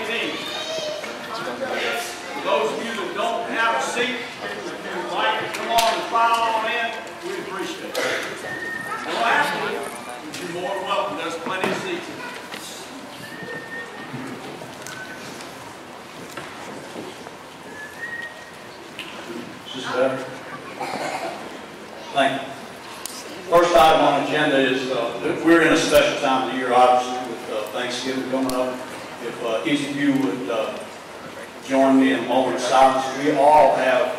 you need. For those of you that don't have a seat, if you'd like to come on and file on in, we appreciate it. We'll ask you, you're more than welcome. There's plenty of seats. Is this better? Thank you. First item on the agenda is we're in a special time of the year, obviously, with Thanksgiving coming up. If each of you would join me in a moment of silence, we all have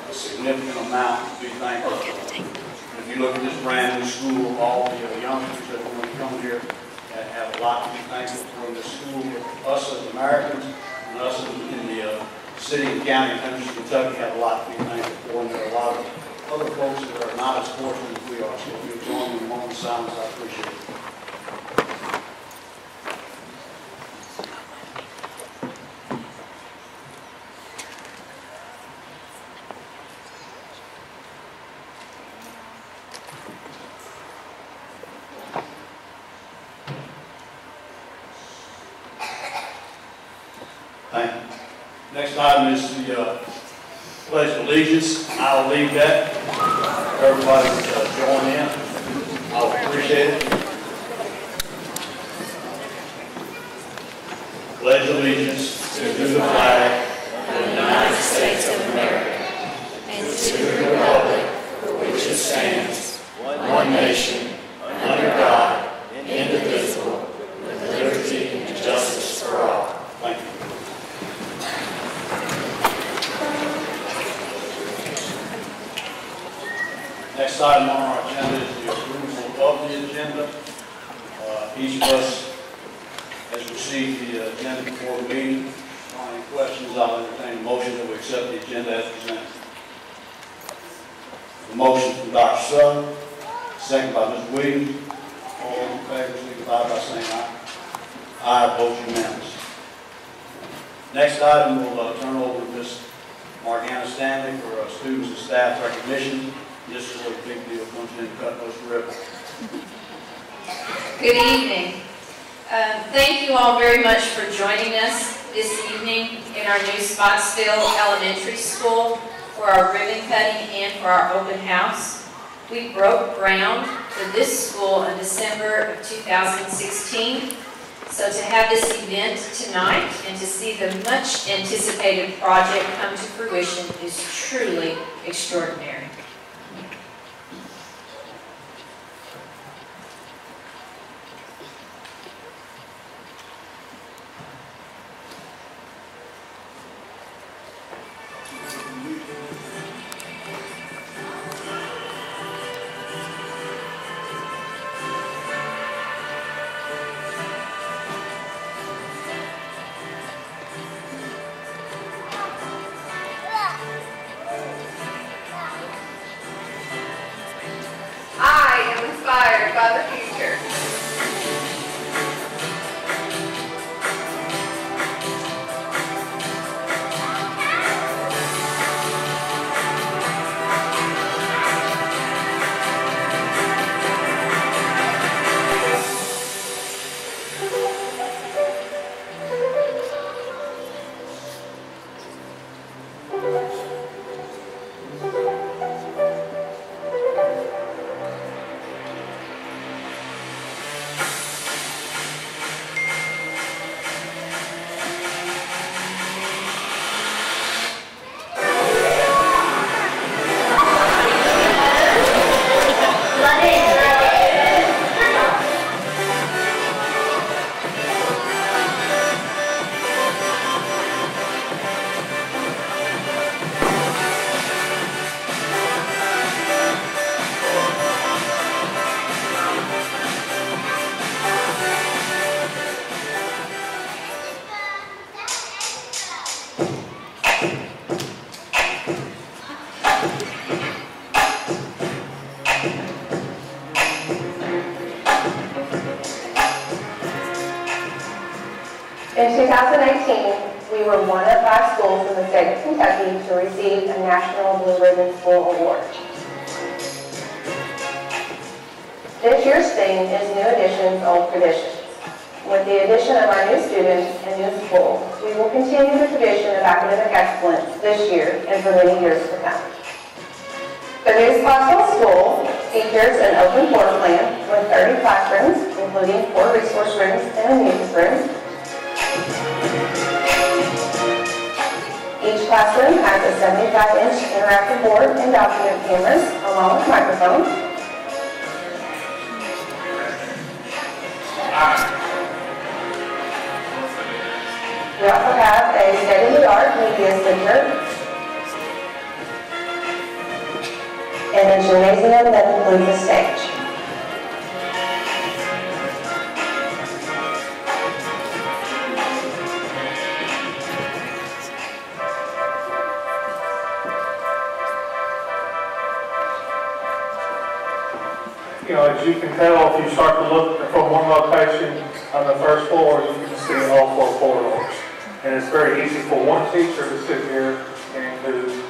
a significant amount to be thankful for. If you look at this brand new school, all the youngsters that are going to come here have a lot to be thankful for in this school. Us as Americans and us in the city and county of Henderson, Kentucky have a lot to be thankful for, and there are a lot of other folks that are not as fortunate as we are. So if you'll join me in a moment of silence, I appreciate it. Thank you. Next item is the Pledge of Allegiance. I'll leave that. Everybody join in. I'll appreciate it. Pledge allegiance to the flag of the United States of America and to the republic for which it stands, one nation, under God, indivisible, with liberty and justice for all. Thank you. Next item on our agenda is the approval of the agenda. Each of us has received the agenda before the meeting. Any questions, I'll entertain a motion that we accept the agenda as presented. The motion from Dr. Sutton, second by Ms. Williams. All in favor, signify by saying aye. Aye, vote unanimous. Next item, we'll turn over to Ms. Morgana Stanley for students and staff recognition. This is what a big deal comes in to cut those ribbons. Good evening. Thank you all very much for joining us this evening in our new Pottsville Elementary School for our ribbon cutting and for our open house. We broke ground for this school in December of 2016. So to have this event tonight and to see the much anticipated project come to fruition is truly extraordinary. By the future. In 2019, we were one of 5 schools in the state of Kentucky to receive a National Blue Ribbon School Award. This year's theme is New Additions, Old Traditions. With the addition of our new students and new schools, we will continue the tradition of academic excellence this year and for many years to come. The new Pottsville School features an open floor plan with 30 classrooms, including 4 resource rooms and a music room. Each classroom has a 75-inch interactive board and document cameras, along with microphones. We also have a state-of-the-art media center and a gymnasium that includes a stage. You know, as you can tell, if you start to look from one location on the first floor, you can see all 4 corridors. And it's very easy for one teacher to sit here and to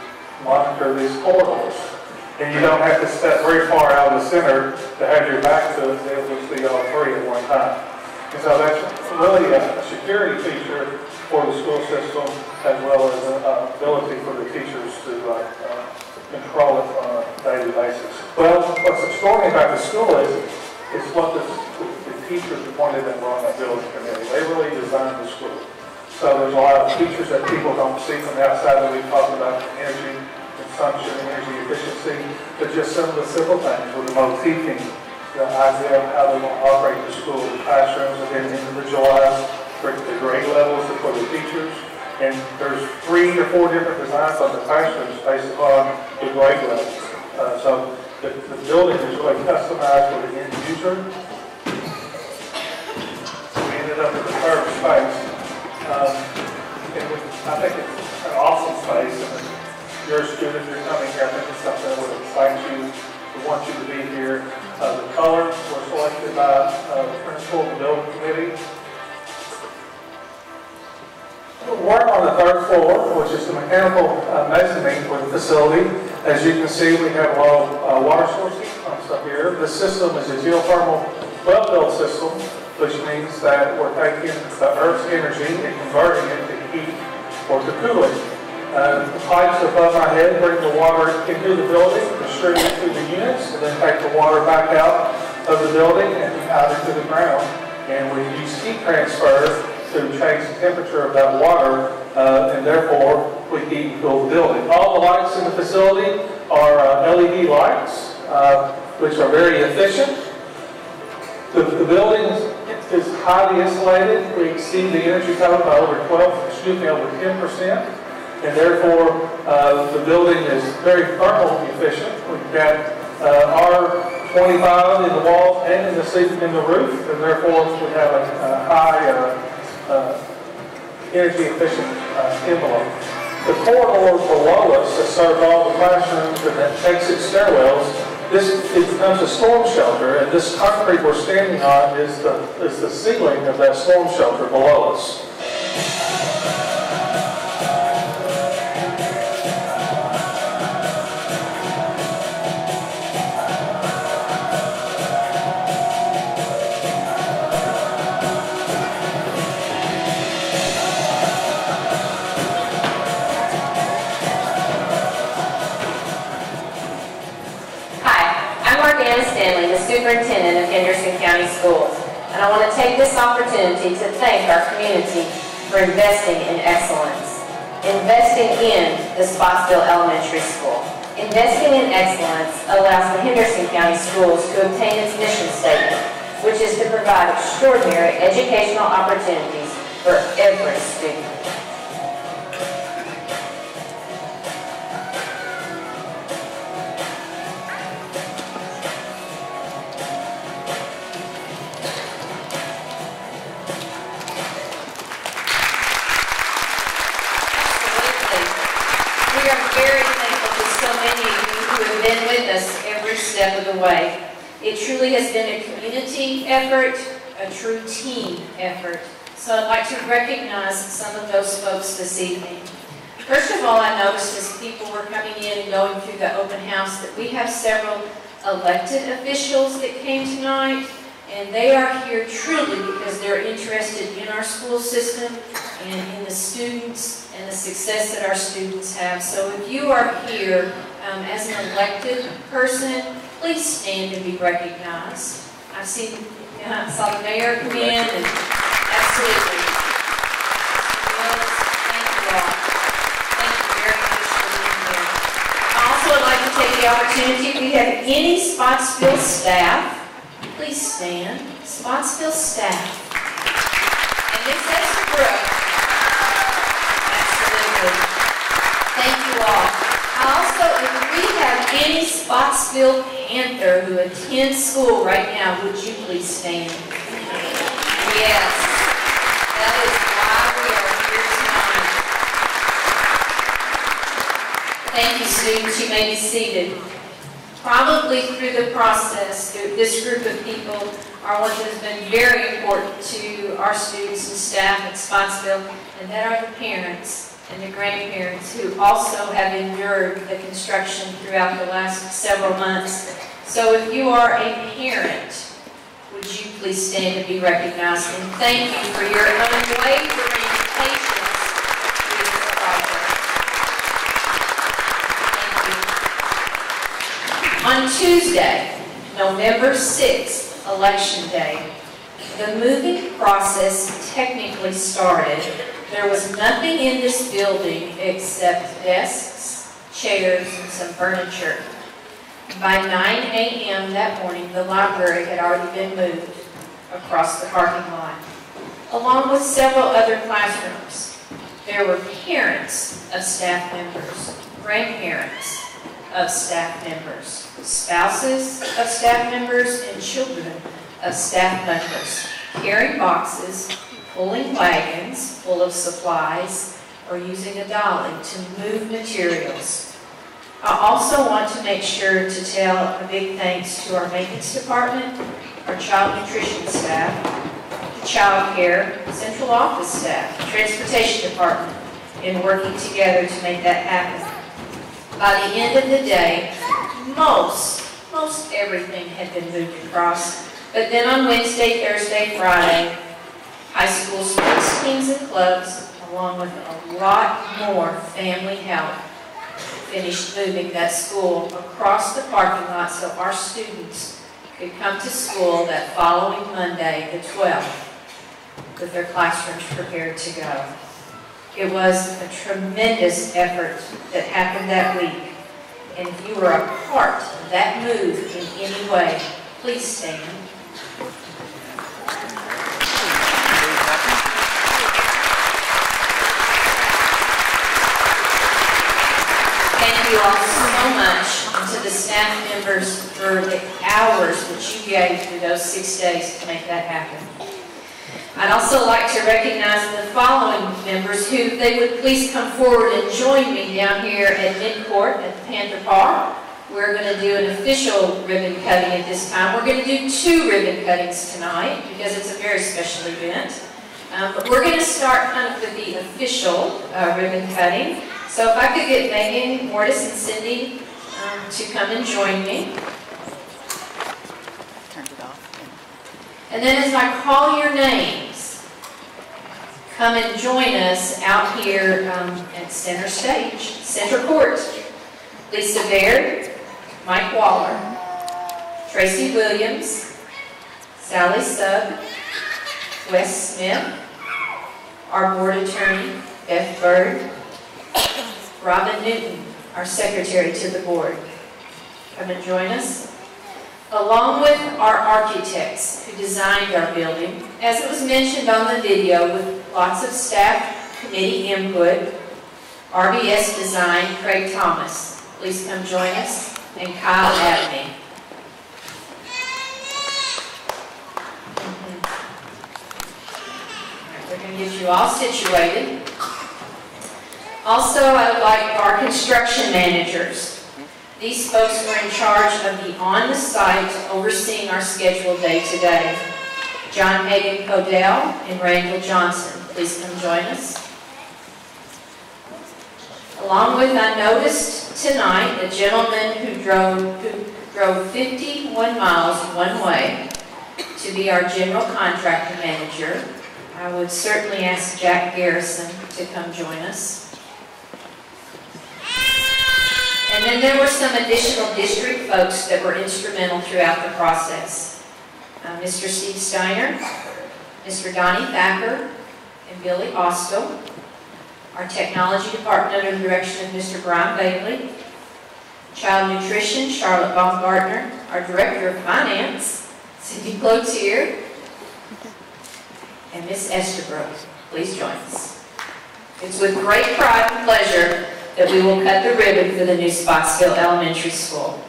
monitor these corridors. And you don't have to step very far out of the center to have your back to it, to be able to see all 3 at one time. And so that's really a security feature for the school system, as well as an ability for the teachers to control it on a daily basis. Well, what's extraordinary about the school is what the teachers appointed and were on that building committee. They really designed the school. So there's a lot of features that people don't see from the outside that we talked about, energy consumption, energy efficiency, but just some of the simple things with remote teaching, the idea of how they want to operate the school. The classrooms have been individualized for the grade levels for the teachers. And there's 3 or 4 different designs on the classrooms based upon the grade levels. So the building is really customized for the end user. We ended up with the third space. I think it's an awesome space. And if you're a student, you're coming here, I think it's something that would excite you. We want you to be here. The colors were selected by the principal and the building committee. Work on the 3rd floor, which is the mechanical mezzanine for the facility. As you can see, we have a lot of water source heat pumps up here. This system is a geothermal well-built system, which means that we're taking the Earth's energy and converting it to heat or to cooling. The pipes above my head bring the water into the building, distribute it to the units, and then take the water back out of the building and out into the ground. And we use heat transfer to change the temperature of that water, and therefore we heat and cool the building. All the lights in the facility are LED lights, which are very efficient. The building is highly insulated. We exceed the energy code by over 10%, and therefore the building is very thermal efficient. We've got R25 in the walls and in the roof, and therefore we have a high energy efficient envelope. The corridor below us that serves all the classrooms and that exit stairwells, it becomes a storm shelter, and this concrete we're standing on is the ceiling of that storm shelter below us. Superintendent of Henderson County Schools, and I want to take this opportunity to thank our community for investing in excellence, investing in the Pottsville Elementary School. Investing in excellence allows the Henderson County Schools to obtain its mission statement, which is to provide extraordinary educational opportunities for every student. We are very thankful to so many of you who have been with us every step of the way. It truly has been a community effort, a true team effort. So I'd like to recognize some of those folks this evening. First of all, I noticed as people were coming in and going through the open house that we have several elected officials that came tonight. And they are here truly because they're interested in our school system and in the students and the success that our students have. So if you are here as an elected person, please stand and be recognized. I saw the mayor come in, and absolutely. Yes, thank you all. Thank you very much for being here. I also would like to take the opportunity, if we have any Pottsville staff, please stand. Pottsville staff. And Ms. Estabrook. Absolutely. Thank you all. Also, if we have any Pottsville Panther who attends school right now, would you please stand? Yes. That is why we are here tonight. Thank you, students. You may be seated. Probably through the process, this group of people are what has been very important to our students and staff at Pottsville, and that are the parents and the grandparents who also have endured the construction throughout the last several months. So if you are a parent, would you please stand and be recognized? And thank you for your unwavering patience with this project. Thank you. On Tuesday, November 6th, Election Day, the moving process technically started. There was nothing in this building except desks, chairs, and some furniture. By 9 a.m. that morning, the library had already been moved across the parking lot, along with several other classrooms. There were parents of staff members, grandparents of staff members, spouses of staff members, and children of staff members, carrying boxes, pulling wagons full of supplies, or using a dolly to move materials. I also want to make sure to tell a big thanks to our maintenance department, our child nutrition staff, child care, central office staff, transportation department, in working together to make that happen. By the end of the day, most everything had been moved across. But then on Wednesday, Thursday, Friday, high school sports teams and clubs, along with a lot more family help, finished moving that school across the parking lot so our students could come to school that following Monday, the 12th, with their classrooms prepared to go. It was a tremendous effort that happened that week. And if you were a part of that move in any way, please stand. Thank you all so much, and to the staff members for the hours that you gave through those 6 days to make that happen. I'd also like to recognize the following members who they would please come forward and join me down here at Mid-Court at the Panther Park. We're going to do an official ribbon cutting at this time. We're going to do 2 ribbon cuttings tonight because it's a very special event. But we're going to start kind of with the official ribbon cutting. So if I could get Megan, Mortis, and Cindy to come and join me. And then as I call your names, come and join us out here at center stage, center court. Lisa Baird, Mike Waller, Tracy Williams, Sally Sugg, Wes Smith, our board attorney, Beth Bird, Robin Newton, our secretary to the board. Come and join us. Along with our architects who designed our building, as it was mentioned on the video, with lots of staff committee input, RBS Design, Craig Thomas. Please come join us, and Kyle Abney. We're going to get you all situated. Also, I would like our construction managers. These folks were in charge of the on-the-site overseeing our scheduled day-to-day. John Hagan Codell and Randall Johnson, please come join us. Along with, I noticed tonight, a gentleman who drove 51 miles one way to to be our general contractor manager, I would certainly ask Jack Garrison to come join us. And then there were some additional district folks that were instrumental throughout the process. Mr. Steve Steiner, Mr. Donnie Thacker, and Billy Austell. Our technology department under the direction of Mr. Brian Bailey. Child nutrition, Charlotte Baumgartner. Our director of finance, Cindy Cloutier. And Miss Estabrook. Please join us. It's with great pride and pleasure that we will cut the ribbon for the new Pottsville Elementary School.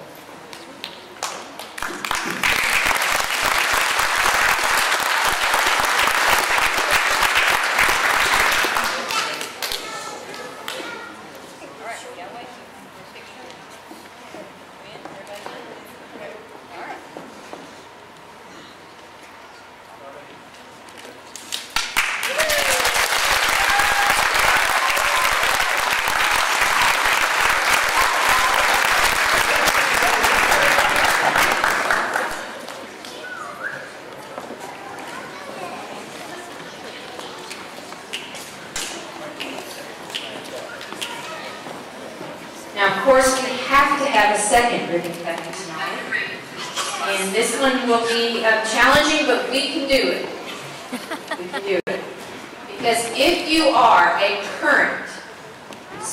Now, of course, we have to have a second ribbon cutting tonight. And this one will be challenging, but we can do it. We can do it. Because if you are a current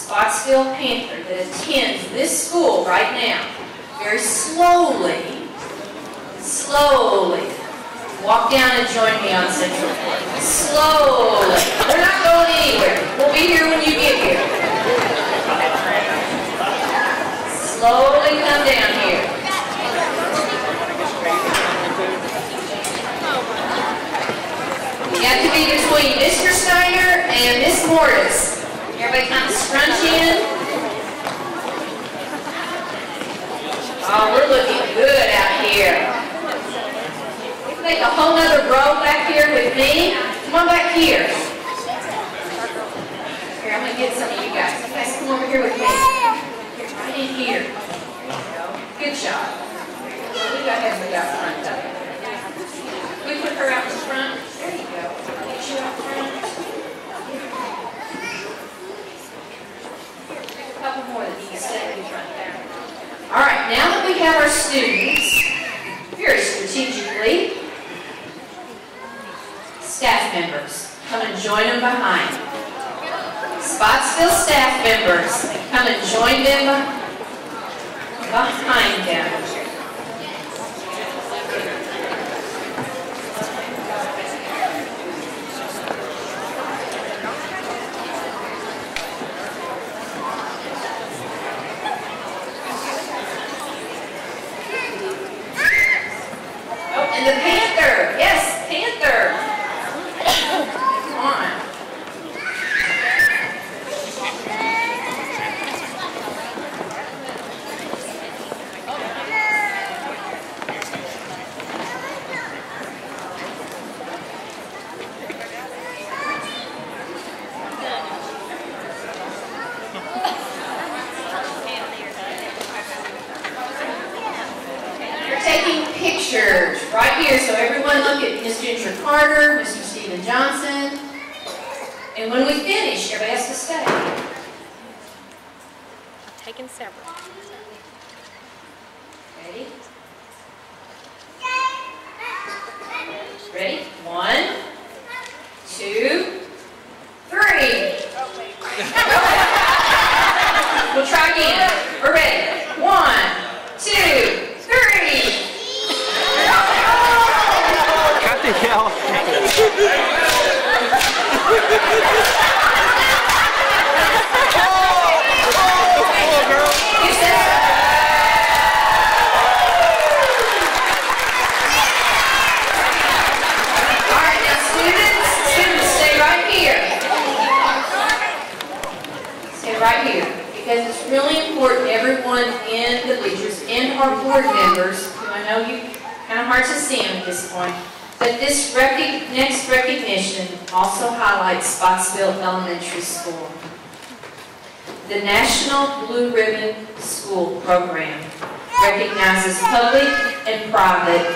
Pottsville Panther that attends this school right now, very slowly, walk down and join me on Central Court. Slowly. We're not going anywhere. We'll be here when you get here. Slowly come down here. You got to be between Mr. Steiner and Miss Morris. Everybody kind of scrunch in. Oh, we're looking good out here. We can make a whole nother row back here with me. Come on back here. Here, I'm going to get some of you guys. You guys come over here with me. Right in here. There you go. Good job. We got Heather out front of it. We put her out in front. There you go. Get you out front. A couple more that you can stay in front there. All right, now that we have our students, very strategically, staff members, come and join them behind. Pottsville staff members, come and join them behind them. Oh, and the Panther, yes, Panther. Come on. Right here, so everyone look at Ms. Ginger Carter, Mr. Stephen Johnson, and when we finish, everybody has to stay. I've taken several. Ready? Ready? 1, 2, 3. We'll try again. We're ready. 1, 2, 3. Hell. Right here, because it's really important everyone in the bleachers and our board members, who I know you kind of hard to see them at this point, but this next recognition also highlights Pottsville Elementary School. The National Blue Ribbon School Program recognizes public and private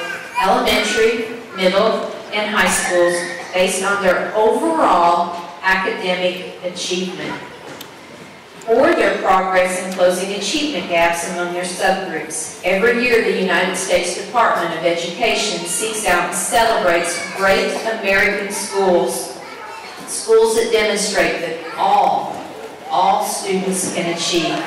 elementary, middle, and high schools based on their overall academic achievement or their progress in closing achievement gaps among their subgroups. Every year, the United States Department of Education seeks out and celebrates great American schools, schools that demonstrate that all students can achieve.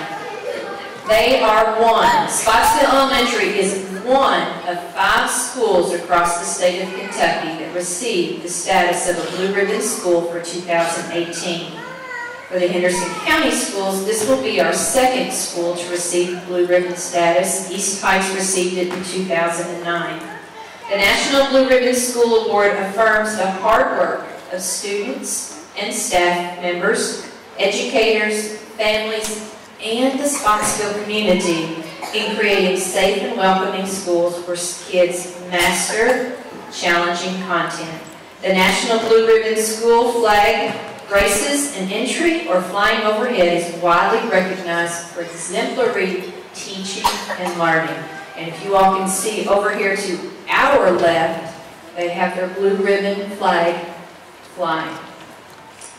They are one. Pottsville Elementary is one of 5 schools across the state of Kentucky that received the status of a Blue Ribbon School for 2018. For the Henderson County schools, this will be our 2nd school to receive Blue Ribbon status. East Heights received it in 2009. The National Blue Ribbon School Award affirms the hard work of students and staff members, educators, families, and the Pottsville community in creating safe and welcoming schools where kids master challenging content. The National Blue Ribbon School flag graces an entry or flying overhead is widely recognized for exemplary teaching and learning. And if you all can see over here to our left, they have their blue ribbon flag flying.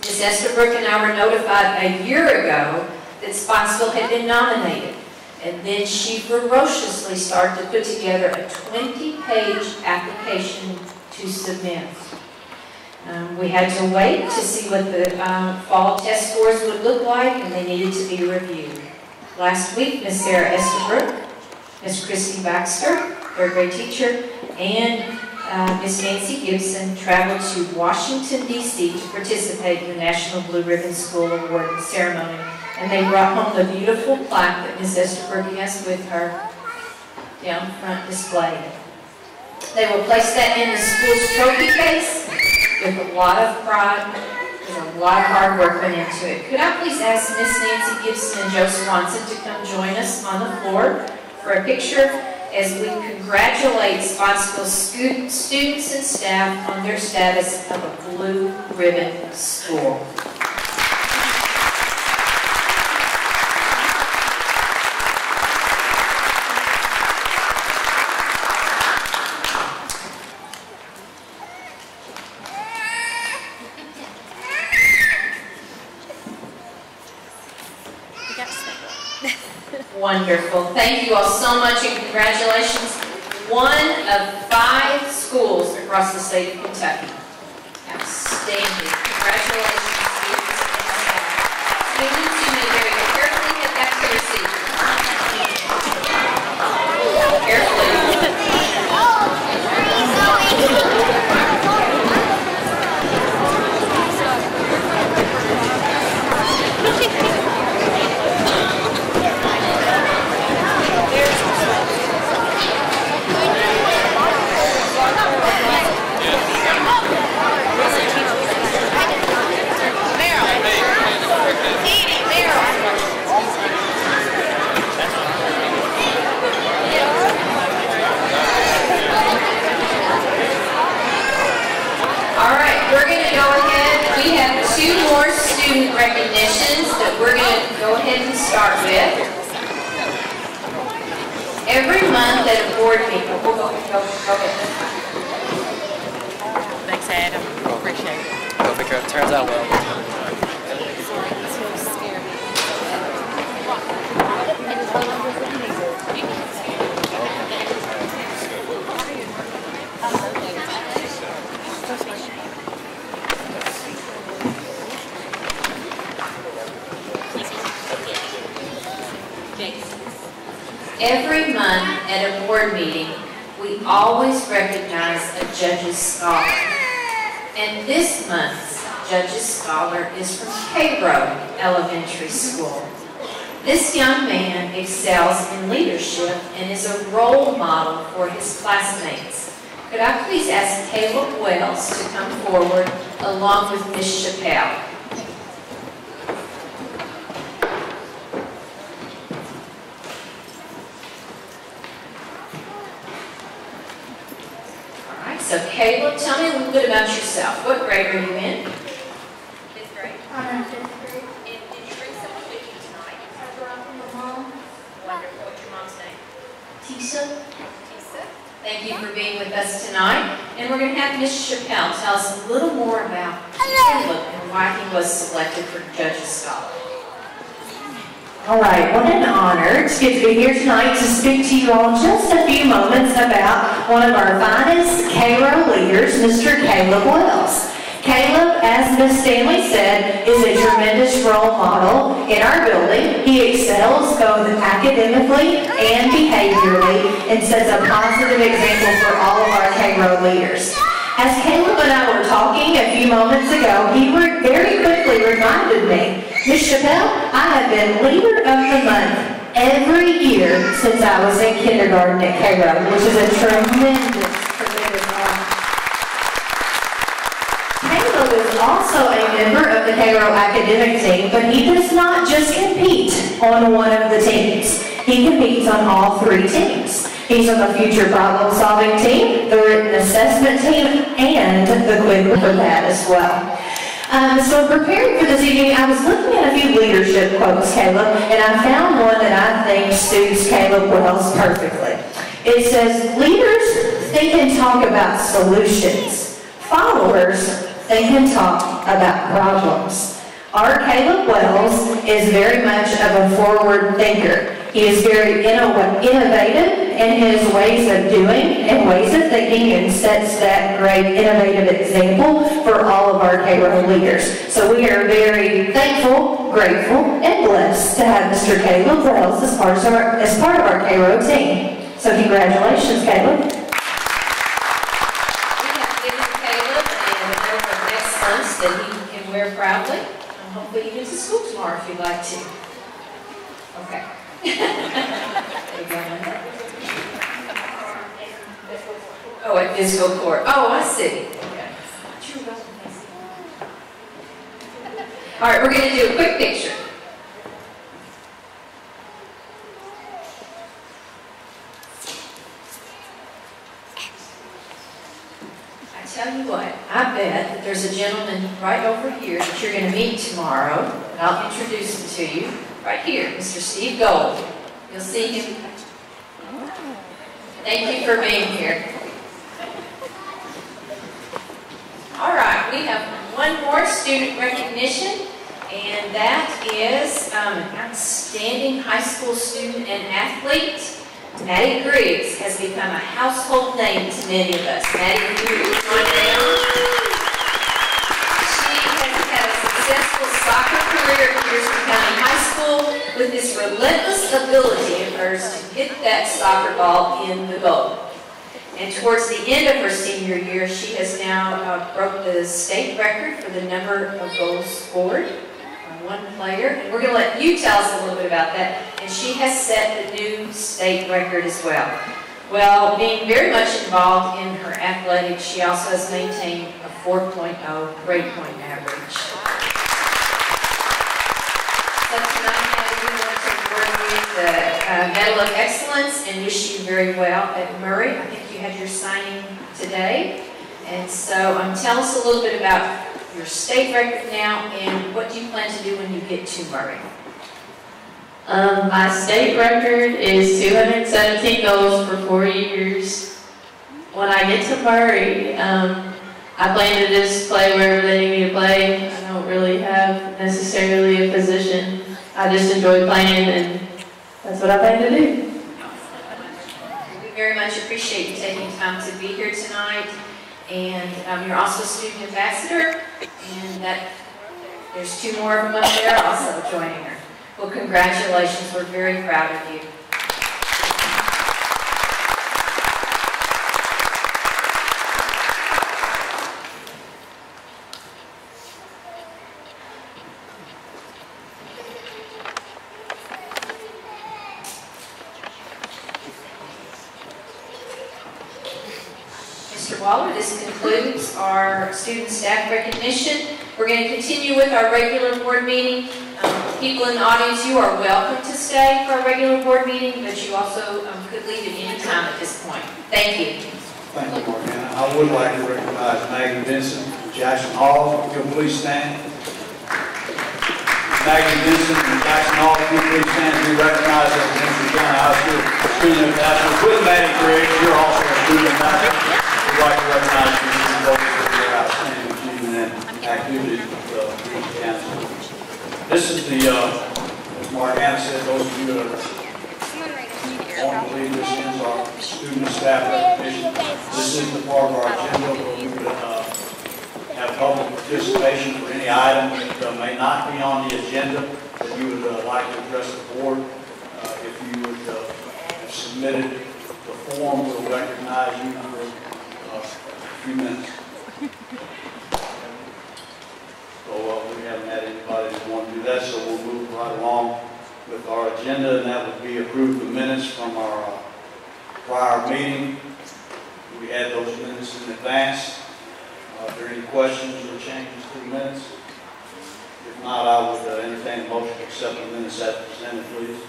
Ms. Estabrook and I were notified a year ago that Pottsville had been nominated. And then she ferociously started to put together a 20-page application to submit. We had to wait to see what the fall test scores would look like, and they needed to be reviewed. Last week, Ms. Sarah Estabrook, Ms. Christy Baxter, 3rd grade teacher, and Ms. Nancy Gibson traveled to Washington, D.C. to participate in the National Blue Ribbon School Award ceremony. And they brought home the beautiful plaque that Ms. Estabrook has with her down front display. They will place that in the school's trophy case with a lot of pride, with a lot of hard work went into it. Could I please ask Ms. Nancy Gibson and Joe Swanson to come join us on the floor for a picture as we congratulate Pottsville students and staff on their status of a Blue Ribbon School. Wonderful. Thank you all so much and congratulations. One of 5 schools across the state of Kentucky. Outstanding. Congratulations, students and staff. Students, you may very carefully get back to your seat. Carefully. Student recognitions that we're going to go ahead and start with. Every month at a board meeting, we'll go ahead. Thanks, Adam. Appreciate it. Hope it turns out well. Every month at a board meeting, we always recognize a Judge's Scholar. And this month's Judge's Scholar is from Pottsville Elementary School. This young man excels in leadership and is a role model for his classmates. Could I please ask Caleb Wells to come forward along with Ms. Chappelle? So Caleb, tell me a little bit about yourself. What grade are you in? 5th grade. I'm in 5th grade. And did you bring someone with you tonight? I brought my mom. Wonderful. What's your mom's name? Tisa. Tisa. Thank you for being with us tonight. And we're going to have Ms. Chappelle tell us a little more about Caleb and why he was selected for Judge's Scholar. All right, what an honor to get to be here tonight to speak to you all just a few moments about one of our finest K-Row leaders, Mr. Caleb Wells. Caleb, as Ms. Stanley said, is a tremendous role model in our building. He excels both academically and behaviorally and sets a positive example for all of our K-Row leaders. As Caleb and I were talking a few moments ago, he very quickly reminded me, Ms. Chappelle, I have been Leader of the Month every year since I was in kindergarten at K-Row, which is a tremendous honor. Caleb is also a member of the K-Row academic team, but he does not just compete on one of the teams. He competes on all three teams. He's on the future problem-solving team, the written assessment team, and the quick for that as well. So preparing for this evening, I was looking at a few leadership quotes, Caleb, and I found one that I think suits Caleb Wells perfectly. It says, leaders think and talk about solutions. Followers think and talk about problems. Our Caleb Wells is very much of a forward thinker. He is very innovative in his ways of doing and ways of thinking and sets that great innovative example for all of our K-Row leaders. So we are very thankful, grateful, and blessed to have Mr. Caleb Wells as part of our K-Row team. So congratulations, Caleb. We have given Caleb a medal of excellence that he can wear proudly. Hopefully you get to school tomorrow if you'd like to. Okay. Oh, at fiscal court. Oh, I see. Okay. All right, we're going to do a quick picture. I tell you what, I bet that there's a gentleman right over here that you're going to meet tomorrow, and I'll introduce him to you. Right here, Mr. Steve Gold. You'll see him. Thank you for being here. All right, we have one more student recognition, and that is an outstanding high school student and athlete. Maddie Griggs has become a household name to many of us. Maddie Griggs, on down. She has had a successful soccer career at Henderson County High School with this relentless ability of hers to hit that soccer ball in the goal. And towards the end of her senior year, she has now broke the state record for the number of goals scored on one player. And we're going to let you tell us a little bit about that. And she has set the new state record as well. Well, being very much involved in her athletics, she also has maintained a 4.0 grade point average. So tonight, we want to award you the Medal of Excellence and wish you very well at Murray. I think you had your signing today. And so tell us a little bit about your state record now and what do you plan to do when you get to Murray? My state record is 217 goals for 4 years. When I get to Murray, I plan to just play wherever they need me to play. I don't really have necessarily a position. I just enjoy playing, and that's what I plan to do. We very much appreciate you taking time to be here tonight. And you're also a student ambassador, and there's 2 more of them up there also joining her. Well, congratulations. We're very proud of you. Mr. Waller, this concludes our student staff recognition. We're going to continue with our regular board meeting. People in the audience, you are welcome to stay for our regular board meeting, but you also could leave at any time at this point. Thank you. Thank you, Morgana. I would like to recognize Maggie Benson from Jackson Hall. If you'll please stand. Maggie Benson from Jackson Hall, if you'll please stand to be recognized as the Henderson County High School student ambassador. With Maddie Griggs, you're also a student ambassador. we'd like to recognize you both for your outstanding achievement and activities with Green Council. This is the, as Mark Anna said, those of you that are on to leave, this is our student staff recognition. This is the part of our agenda where we would have public participation for any item that may not be on the agenda that you would like to address the board. If you would have submitted the form, we'll recognize you for a few minutes. So we haven't had anybody that want to do that, so we'll move right along with our agenda, and that would be approve the minutes from our prior meeting. We had those minutes in advance. Are there any questions or changes to the minutes? If not, I would entertain a motion to accept the minutes as presented, please.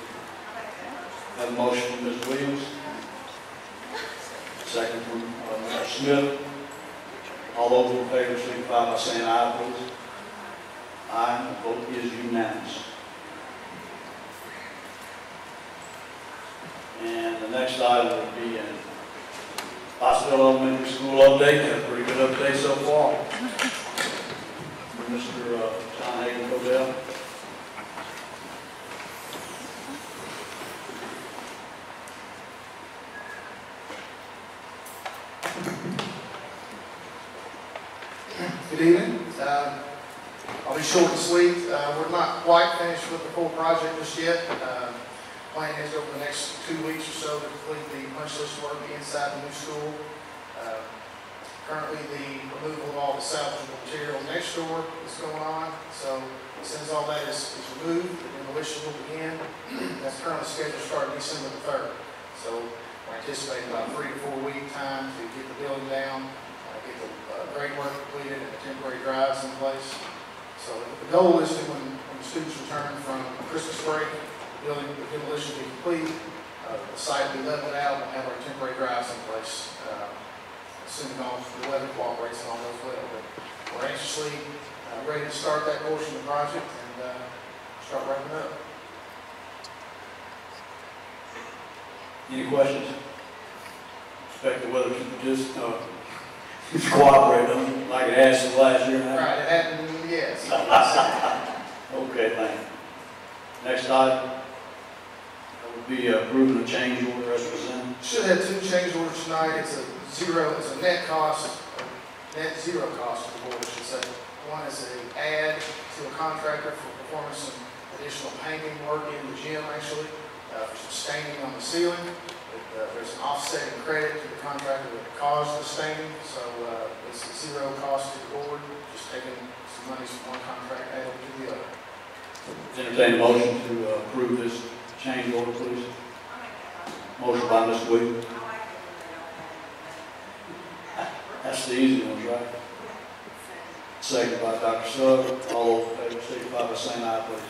Have a motion from Ms. Williams. Second from Mr. Smith. All those in favor signify by saying aye, please. Aye. The vote is unanimous. And the next item would be in Pottsville Elementary School update. Got a pretty good update so far. Mr. John Hayden Codell. Good evening. I'll be short and sweet. We're not quite finished with the full project just yet. Plan is over the next 2 weeks or so to complete the punch list work inside the new school. Currently, the removal of all the salvageable material next door is going on. So as soon as all that is removed, the demolition will begin. That's currently scheduled to start December the 3rd. So we're anticipating about 3 to 4 week time to get the building down, get the grade work completed, and the temporary drives in place. So the goal is to, when the students return from Christmas break, the demolition will be complete, the site will be leveled out, we'll have our temporary drives in place. Assuming all the weather cooperates and all those well. But we're anxiously ready to start that portion of the project and start wrapping up. Any questions? Expect the weather to just cooperate, like it has since last year. Right, it happened, yes. Okay, thank you. Next item would be approving a change order as presented. Should have 2 change orders tonight. It's a net cost, net zero cost to the board, I should say. One is an add to a contractor for performing some additional painting work in the gym, actually, for some staining on the ceiling. There's an offsetting credit to the contractor that caused the staining, so it's a zero cost to the board, just taking some money from one contract added to the other. Entertain a motion to approve this change order, please. Motion by Ms. Williams. That's the easy one, right? Second by Dr. Sugg. All those in favor signify by saying aye, please.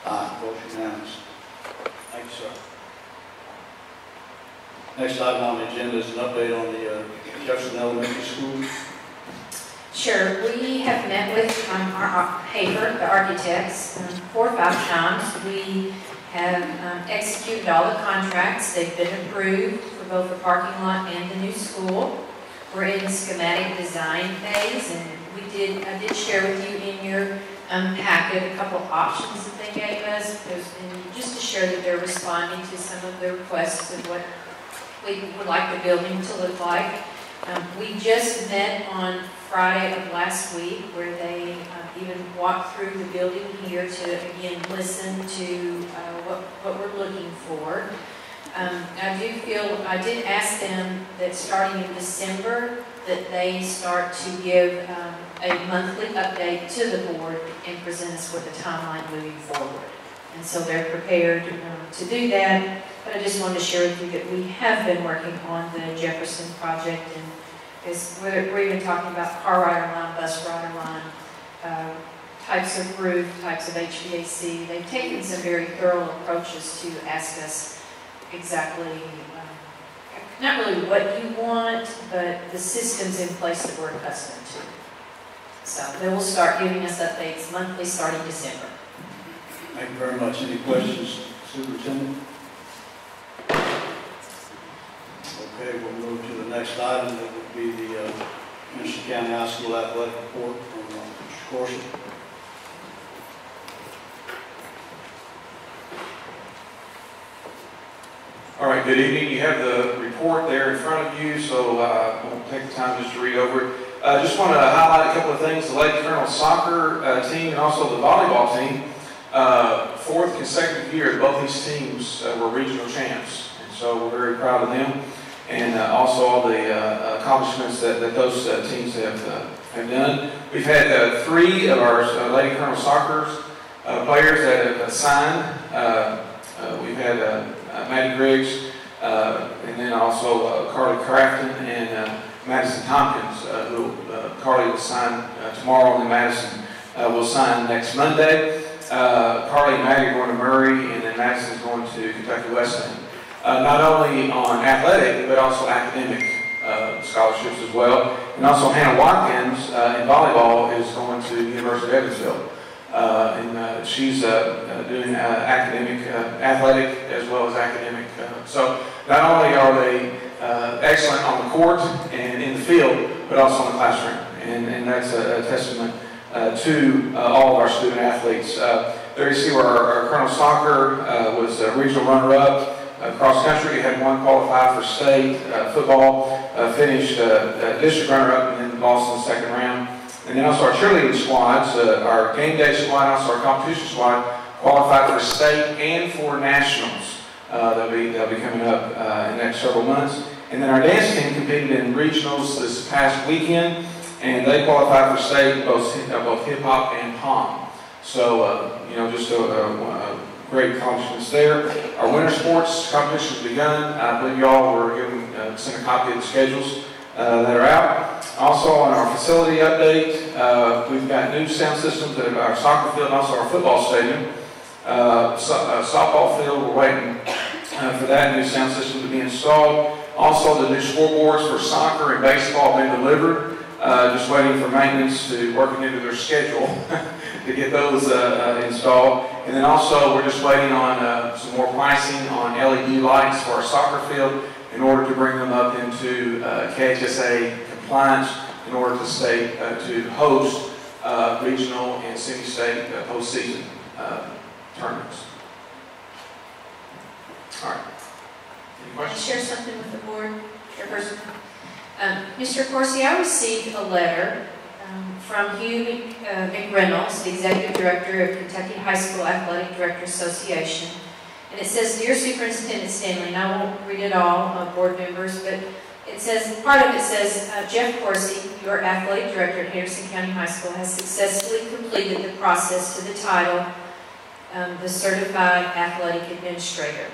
Aye. Vote unanimous. Thank you, sir. Next item on the agenda is an update on the Henderson Elementary School. Sure. We have met with our paper, the architects, 4 or 5 times. We have executed all the contracts. They've been approved for both the parking lot and the new school. We're in the schematic design phase, and I did share with you in your packet a couple options that they gave us, and just to show that they're responding to some of the requests of what we would like the building to look like. We just met on Friday of last week where they even walked through the building here to, again, listen to what we're looking for. I did ask them that starting in December that they start to give a monthly update to the board and present us with a timeline moving forward. And so they're prepared to do that. But I just wanted to share with you that we have been working on the Jefferson project, and we're even talking about car rider line, bus rider line, types of roof, types of HVAC. They've taken some very thorough approaches to ask us exactly, not really what you want, but the systems in place that we're accustomed to. So they will start giving us updates monthly starting December. Thank you very much. Any questions, Superintendent? Okay, we'll move to the next item, that would be the Henderson County High School Athletic Report from Mr. Corson. All right, good evening. You have the report there in front of you, so I won't take the time just to read over it. I just want to highlight a couple of things. The Lady Colonel soccer team and also the volleyball team, fourth consecutive year, both these teams were regional champs. And so we're very proud of them. And also all the accomplishments that those teams have done. We've had 3 of our Lady Colonel soccer players that have signed. We've had Maddie Griggs, and then also Carly Crafton and Madison Tompkins, who Carly will sign tomorrow, and then Madison will sign next Monday. Carly and Maddie are going to Murray, and then Madison's going to Kentucky Wesleyan. Not only on athletic, but also academic scholarships as well. And also Hannah Watkins in volleyball is going to the University of Evansville. And she's doing academic, athletic as well as academic. So not only are they excellent on the court and in the field, but also in the classroom. And that's a testament to all of our student athletes. There you see where our Colonel Soccer was a regional runner-up. Cross country had 1 qualified for state. Football finished district runner-up and then lost in the second round. And then also our cheerleading squads, our game day squad, also our competition squad, qualified for state and for nationals. They'll be coming up in the next several months. And then our dance team competed in regionals this past weekend, and they qualified for state both hip hop and pom. So just a great accomplishments there. Our winter sports competition has begun. I believe y'all were sent a copy of the schedules that are out. Also on our facility update, we've got new sound systems at our soccer field and also our football stadium. Softball field, we're waiting for that new sound system to be installed. Also the new scoreboards for soccer and baseball have been delivered. Just waiting for maintenance to working into their schedule to get those installed. And then also we're just waiting on some more pricing on LED lights for our soccer field in order to bring them up into KHSA compliance in order to host regional and semi-state postseason tournaments. All right. Any Can I questions? share something with the board, Chairperson? Mr. Corsi, I received a letter from Hugh McReynolds, the Executive Director of Kentucky High School Athletic Director Association. And it says, "Dear Superintendent Stanley," and I won't read it all, board members, but it says, part of it says, "Jeff Corsi, your Athletic Director at Henderson County High School, has successfully completed the process to the title, the Certified Athletic Administrator.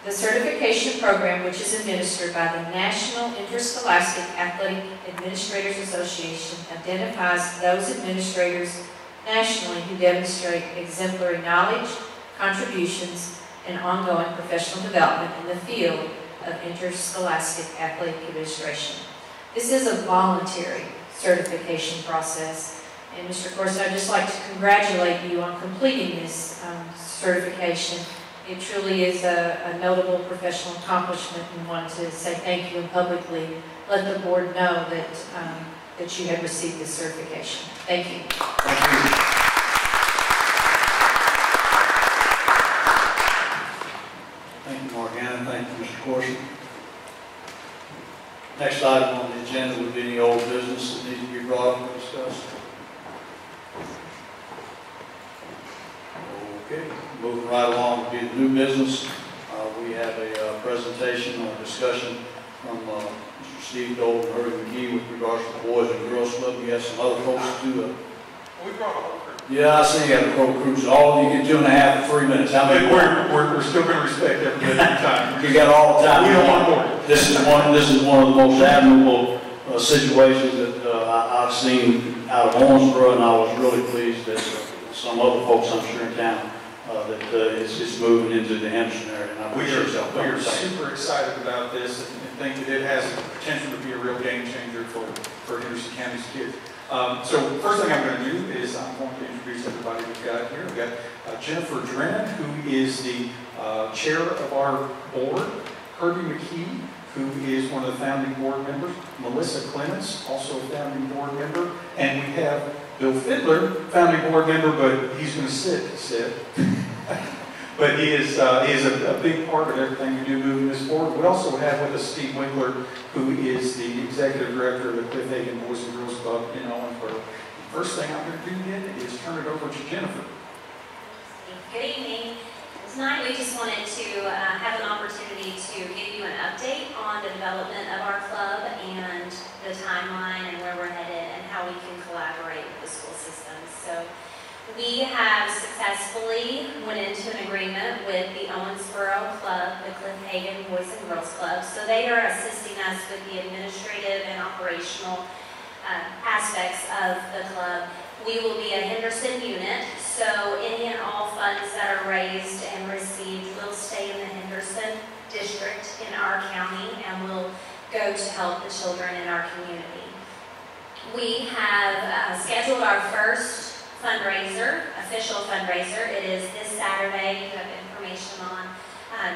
The certification program, which is administered by the National Interscholastic Athletic Administrators Association, identifies those administrators nationally who demonstrate exemplary knowledge, contributions, and ongoing professional development in the field of interscholastic athletic administration. This is a voluntary certification process. And Mr. Corsi, I'd just like to congratulate you on completing this certification. It truly is a notable professional accomplishment, and want to say thank you and publicly let the board know that that you have received this certification. Thank you. Thank you. Thank you, Morgana. Thank you, Mr. Corson. Next item on the agenda would be any old business that needs to be brought up and discussed. Okay, moving right along would be the new business. We have a presentation or discussion from Mr. Steve Dole and Hurley McGee with regards to the Boys and Girls Club. We have some other folks too. We brought a whole crew. Yeah, I see you got a pro crew. So all of you get 2.5 to 3 minutes. How many? We're still going to respect everybody's time. You got all the time. We don't want more. This is one of the most admirable situations that I've seen out of Owensboro, and I was really pleased that some other folks, I'm sure, in town that it's moving into the Henderson area. And I We appreciate are super excited about this and think that it has the potential to be a real game changer for Henderson County's kids. So first thing I'm going to do is I'm going to introduce everybody we've got here. We've got Jennifer Drennan, who is the chair of our board, Herbie McKee, who is one of the founding board members, Melissa Clements, also a founding board member, and we have Bill Fiddler, founding board member, but he's going to sit, he said. But he is a big part of everything we do moving this forward. We also have with us Steve Winkler, who is the executive director of the Cliff Hagen Boys and Girls Club in Owensboro. The first thing I'm going to do then is turn it over to Jennifer. Good evening. Tonight we just wanted to have an opportunity to give you an update on the development of our club and the timeline and where we're headed and how we can collaborate with the school system. So we have successfully went into an agreement with the Owensboro Club, the Cliff Hagen Boys and Girls Club. So they are assisting us with the administrative and operational aspects of the club. We will be a Henderson unit, so any and all funds that are raised and received will stay in the Henderson district in our county and will go to help the children in our community. We have scheduled our first fundraiser, official fundraiser. It is this Saturday. You have information on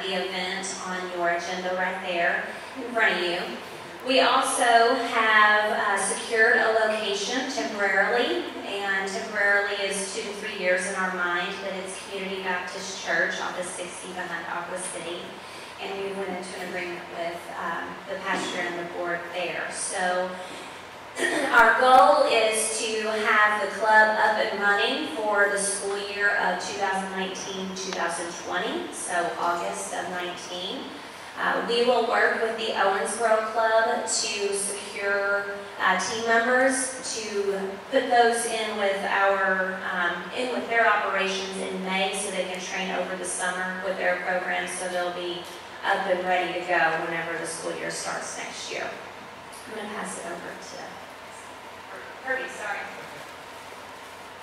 the event on your agenda right there in front of you. We also have secured a location temporarily, and temporarily is 2 to 3 years in our mind, but it's Community Baptist Church off of 60 behind Aqua City, and we went into an agreement with the pastor and the board there. So our goal is to have the club up and running for the school year of 2019-2020, so August of 19. We will work with the Owensboro Club to secure team members to put those in with their operations in May so they can train over the summer with their programs so they'll be up and ready to go whenever the school year starts next year. I'm going to pass it over to Kirby, sorry.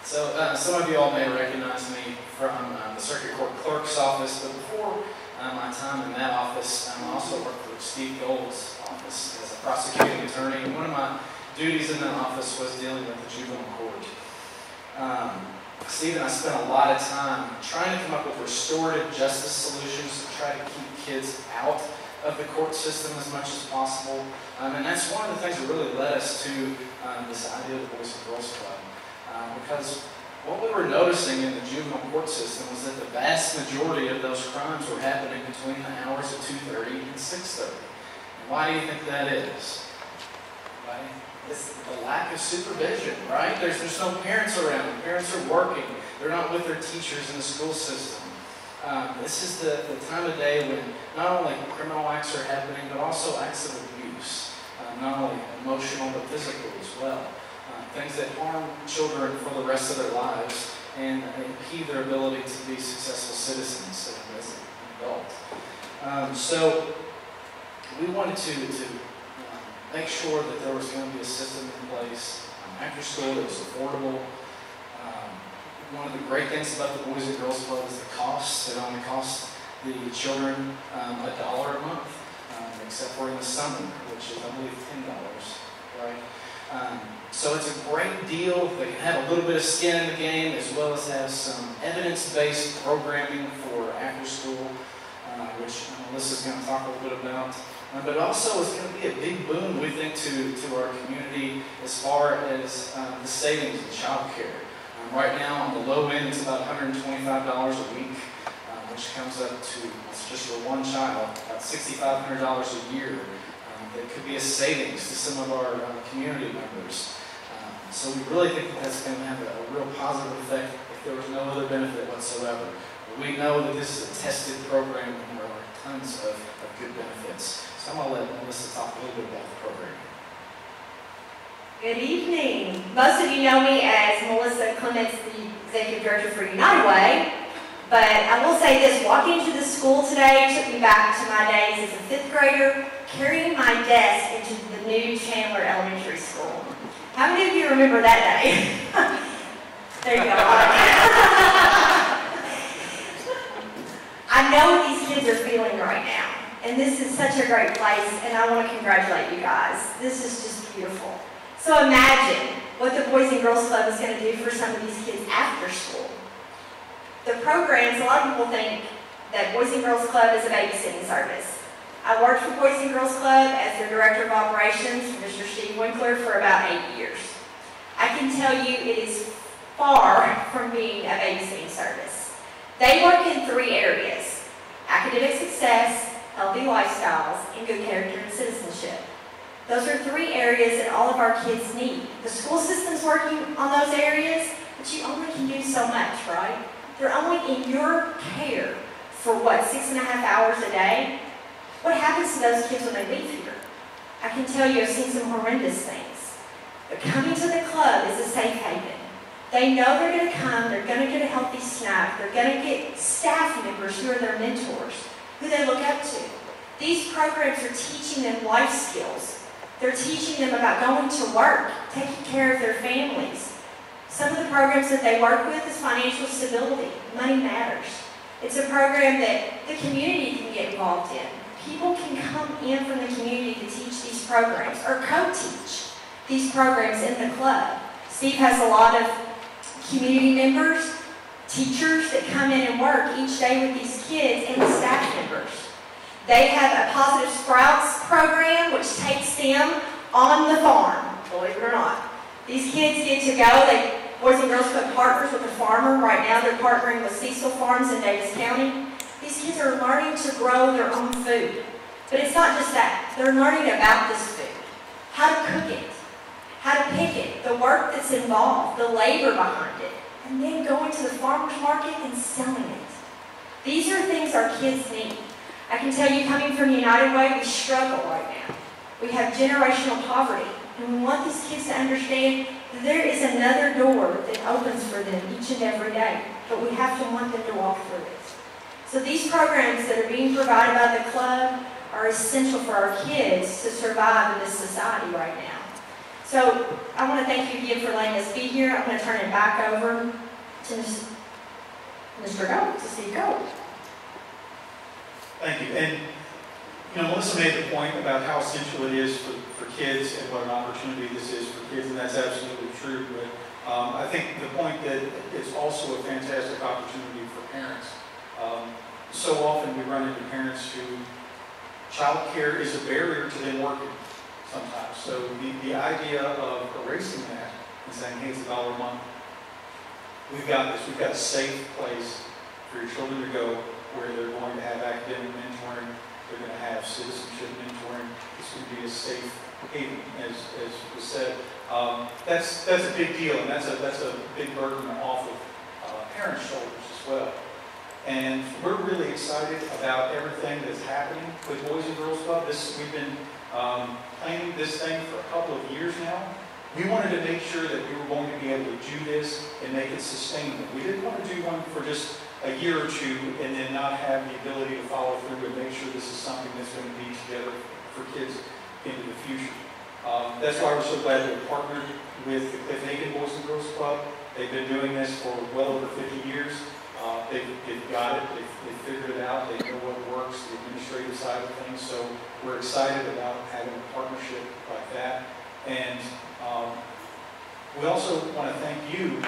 So some of you all may recognize me from the Circuit Court Clerk's office, but before my time in that office, I also worked for Steve Gold's office as a prosecuting attorney. And one of my duties in that office was dealing with the juvenile court. Steve and I spent a lot of time trying to come up with restorative justice solutions to try to keep kids out of the court system as much as possible. And that's one of the things that really led us to this idea of the Boys and Girls Club. Because what we were noticing in the juvenile court system was that the vast majority of those crimes were happening between the hours of 2:30 and 6:30. And why do you think that is? Right? It's the lack of supervision, right? There's no parents around. The parents are working. They're not with their teachers in the school system. This is the time of day when not only criminal acts are happening, but also acts of abuse. Not only emotional, but physical as well. Things that harm children for the rest of their lives and impede their ability to be successful citizens as an adult. So we wanted to make sure that there was going to be a system in place after school that was affordable. One of the great things about the Boys and Girls Club is the cost. It only costs the children $1 a month, except for in the summer, which is, I believe, $10, right? So it's a great deal. They can have a little bit of skin in the game as well as have some evidence-based programming for after school, which Melissa's going to talk a little bit about. But also it's going to be a big boon, we think, to our community as far as the savings in child care. Right now, on the low end, it's about $125 a week, which comes up to, just for one child, about $6,500 a year. That could be a savings to some of our community members. So we really think that that's going to have a real positive effect if there was no other benefit whatsoever. But we know that this is a tested program and there are tons of good benefits. So I'm going to let Melissa talk a little bit about the program. Good evening. Most of you know me as Melissa Clements, the Executive Director for United Way. But I will say this, walking into the school today took me back to my days as a 5th grader, carrying my desk into the new Chandler Elementary School. How many of you remember that day? There you go. I know what these kids are feeling right now, and this is such a great place, and I want to congratulate you guys. This is just beautiful. So imagine what the Boys and Girls Club is going to do for some of these kids after school. The programs, a lot of people think that Boys and Girls Club is a babysitting service. I worked for Boys and Girls Club as their Director of Operations for Mr. Steve Winkler for about 8 years. I can tell you it is far from being a babysitting service. They work in 3 areas: academic success, healthy lifestyles, and good character and citizenship. Those are 3 areas that all of our kids need. The school system's working on those areas, but you only can do so much, right? They're only in your care for what, 6.5 hours a day? What happens to those kids when they leave here? I can tell you I've seen some horrendous things. But coming to the club is a safe haven. They know they're going to come, they're going to get a healthy snack, they're going to get staff members who are their mentors, who they look up to. These programs are teaching them life skills. They're teaching them about going to work, taking care of their families. Some of the programs that they work with is financial stability. Money matters. It's a program that the community can get involved in. People can come in from the community to teach these programs or co-teach these programs in the club. Steve has a lot of community members, teachers that come in and work each day with these kids and the staff members. They have a Positive Sprouts program which takes them on the farm, believe it or not. These kids get to go, Boys and Girls Club partners with a farmer. Right now they're partnering with Cecil Farms in Davis County. These kids are learning to grow their own food. But it's not just that. They're learning about this food, how to cook it, how to pick it, the work that's involved, the labor behind it, and then going to the farmer's market and selling it. These are things our kids need. I can tell you, coming from United Way, we struggle right now. We have generational poverty, and we want these kids to understand that there is another door that opens for them each and every day, but we have to want them to walk through it. So these programs that are being provided by the club are essential for our kids to survive in this society right now. So I want to thank you again for letting us be here. I'm going to turn it back over to Mr. Gold, to Steve Gold. Thank you. And, Melissa made the point about how essential it is for kids and what an opportunity this is for kids, and that's absolutely true. But I think the point that it's also a fantastic opportunity for parents. So often we run into parents who child care is a barrier to them working sometimes. So the idea of erasing that and saying, hey, it's $1 a month, we've got this. We've got a safe place for your children to go where they're going to have academic mentoring, they're going to have citizenship mentoring. It's going to be a safe haven, as was said. That's a big deal, and that's a big burden off of parents' shoulders as well. And we're really excited about everything that's happening with Boys and Girls Club. We've been planning this thing for a couple of years now. We wanted to make sure that we were going to be able to do this and make it sustainable. We didn't want to do one for just a year or two and then not have the ability to follow through and make sure this is something that's going to be together for kids into the future. That's why we're so glad we're partnered with the Cliff Hagen Boys and Girls Club. They've been doing this for well over 50 years. They've got it, they've figured it out, they know what works, the administrative side of things, so we're excited about having a partnership like that. And we also want to thank you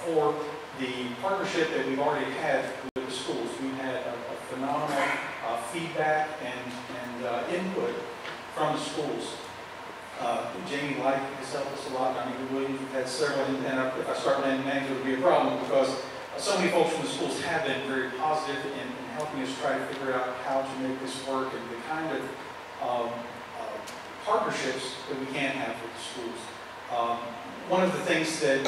for the partnership that we've already had with the schools. We've had a phenomenal feedback and input from the schools. Jamie Light has helped us a lot. I mean, we've had several, and if I start naming names, it would be a problem because so many folks from the schools have been very positive in helping us try to figure out how to make this work and the kind of partnerships that we can have with the schools. One of the things that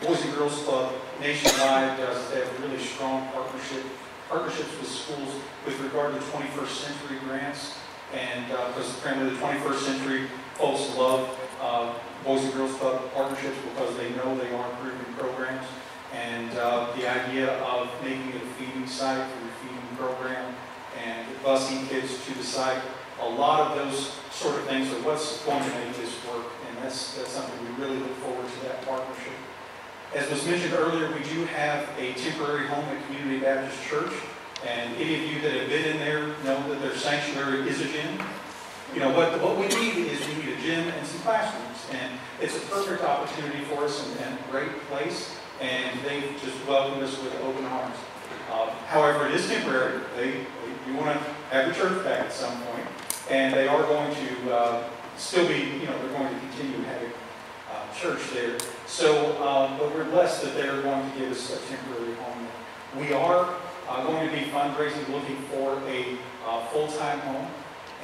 Boys and Girls Club nationwide does is they have really strong partnerships with schools with regard to 21st century grants. And because apparently the 21st century folks love Boys and Girls Club partnerships because they know they are improving programs. And the idea of making it a feeding site for the feeding program and busing kids to the site, a lot of those sort of things are what's going to make this work. And that's something we really look forward to, that partnership. As was mentioned earlier, we do have a temporary home at Community Baptist Church. And any of you that have been in there know that their sanctuary is a gym. You know, what we need is we need a gym and some classrooms. And it's a perfect opportunity for us and a great place. And they've just welcomed us with open arms. However, it is temporary. They We want to have the church back at some point, and they are going to still be, they're going to continue having church there. So, but we're blessed that they're going to give us a temporary home. We are going to be fundraising, looking for a full-time home,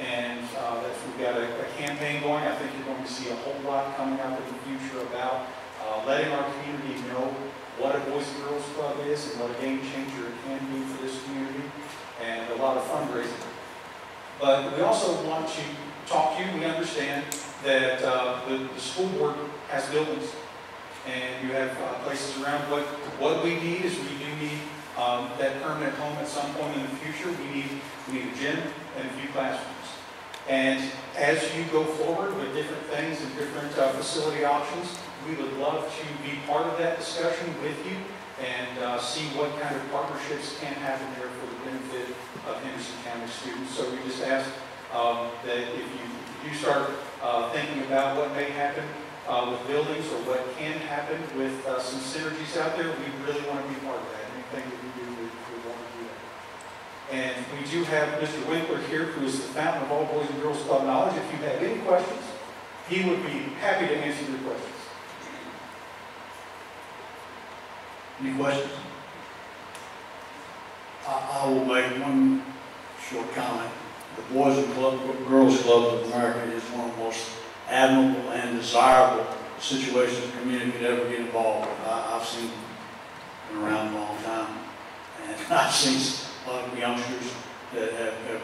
and we've got a campaign going. I think you're going to see a whole lot coming up in the future about letting our community know what a Boys and Girls Club is and what a game changer it can be for this community, and a lot of fundraising. But we also want to talk to you. We understand that the school board has buildings, and you have places around. What we need is we do need that permanent home at some point in the future. We need a gym and a few classrooms. And as you go forward with different things and different facility options, we would love to be part of that discussion with you and see what kind of partnerships can happen there for the benefit of Henderson County students. So we just ask that if you start thinking about what may happen with buildings or what can happen with some synergies out there, we really want to be part of that. Anything that we do, we want to do that. And we do have Mr. Winkler here, who is the fountain of all Boys and Girls Club knowledge. If you have any questions, he would be happy to answer your questions. Any questions? I will make one short comment. The Boys and Girls Club of America is one of the most admirable and desirable situations the community could ever get involved with. I've seen been around a long time, and I've seen a lot of youngsters that have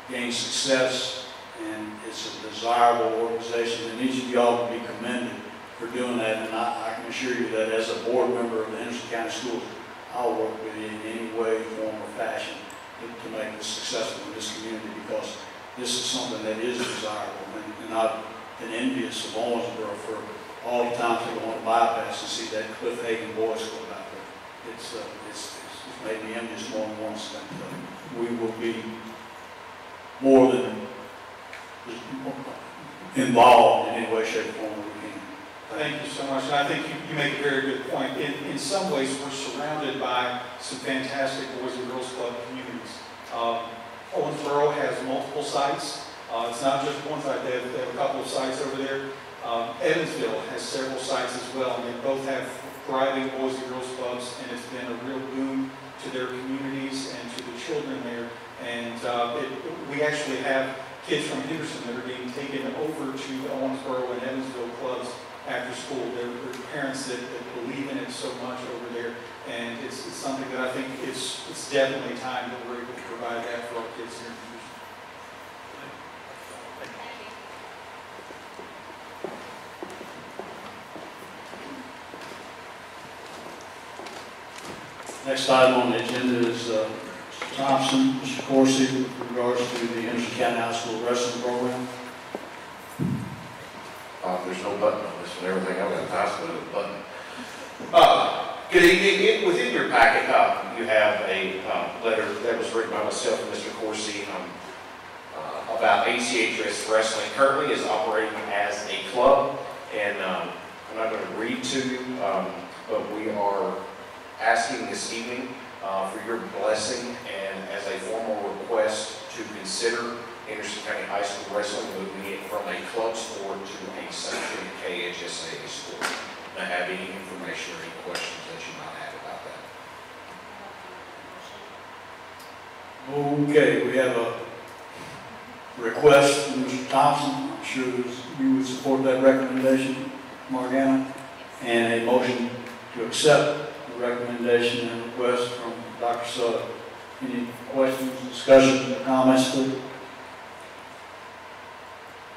gained success, and it's a desirable organization, and each of y'all will be commended for doing that. And I can assure you that as a board member of the Henderson County Schools, I'll work with you in any way, form, or fashion to make this successful in this community, because this is something that is desirable. And I've been envious of Owensboro for all the times they go on the bypass and see that Cliff Hagen Boys Club out there. It's made me envious more than once that we will be more than involved in any way, shape, or form that we can. Thank you so much. And I think you make a very good point. In some ways, we're surrounded by some fantastic Boys and Girls Club communities. Owensboro has multiple sites. It's not just one site. They have a couple of sites over there. Evansville has several sites as well, and they both have thriving Boys and Girls Clubs, and it's been a real boon to their communities and to the children there. And we actually have kids from Henderson that are being taken over to the Owensboro and Evansville clubs after school. There are parents that believe in it so much over there, and it's something that I think it's definitely time that we're able to provide that for our kids here in Henderson. Next item on the agenda is Mr. Thompson, Mr. Corsi, with regards to the Henderson County High School wrestling program. There's no button on this one. Everything else is nice, but a button. Good evening. Within your packet, you have a letter that was written by myself and Mr. Corsi about ACHS Wrestling. Currently is operating as a club, and I'm not going to read to you, but we are asking this evening for your blessing and as a formal request to consider Henderson County High School Wrestling moving it from a club sport to a sanctioned KHSAA sport. And I have any information or any questions that you might have about that. Okay, we have a request from Mr. Thompson. I'm sure you would support that recommendation, Morgana, and a motion to accept the recommendation and request from Dr. Sutter. Any questions, discussion, comments, please?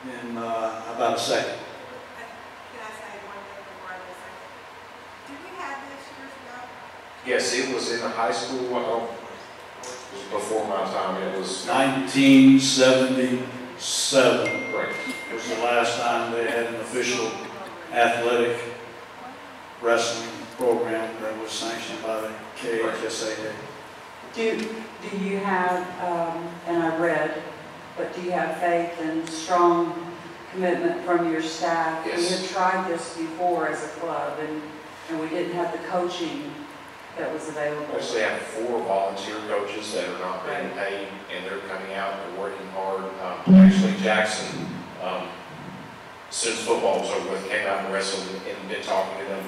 And how about a second? Can I say one thing before I go second? Did we have this years ago? Yes, it was in the high school. Well, it was before my time. It was 1977. Right. It was the last time they had an official athletic wrestling program that was sanctioned by the KHSAA. Do you have, and I read, but do you have faith and strong commitment from your staff? Yes. We had tried this before as a club, and we didn't have the coaching that was available? We actually have 4 volunteer coaches that are not being paid, and they're coming out, they're working hard. Actually, Jackson, since football was over with, came out and wrestled and been talking to them.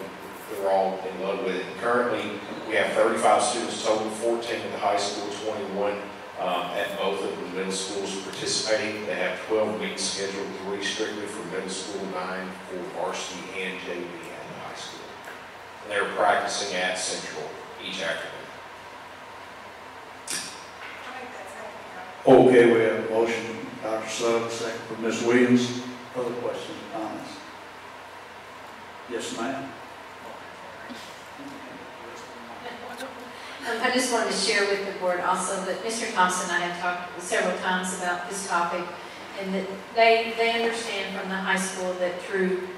They're all in love with it. Currently, we have 35 students total, 14 at the high school, 21 at both of the middle schools participating. They have 12 meets scheduled, 3 strictly for middle school, 9 for varsity and JV at the high school. And they're practicing at Central each afternoon. Okay, we have a motion, Dr. Suggs, second for Ms. Williams. Other questions or comments? Yes, ma'am. I just wanted to share with the board also that Mr. Thompson and I have talked several times about this topic, and that they understand from the high school that through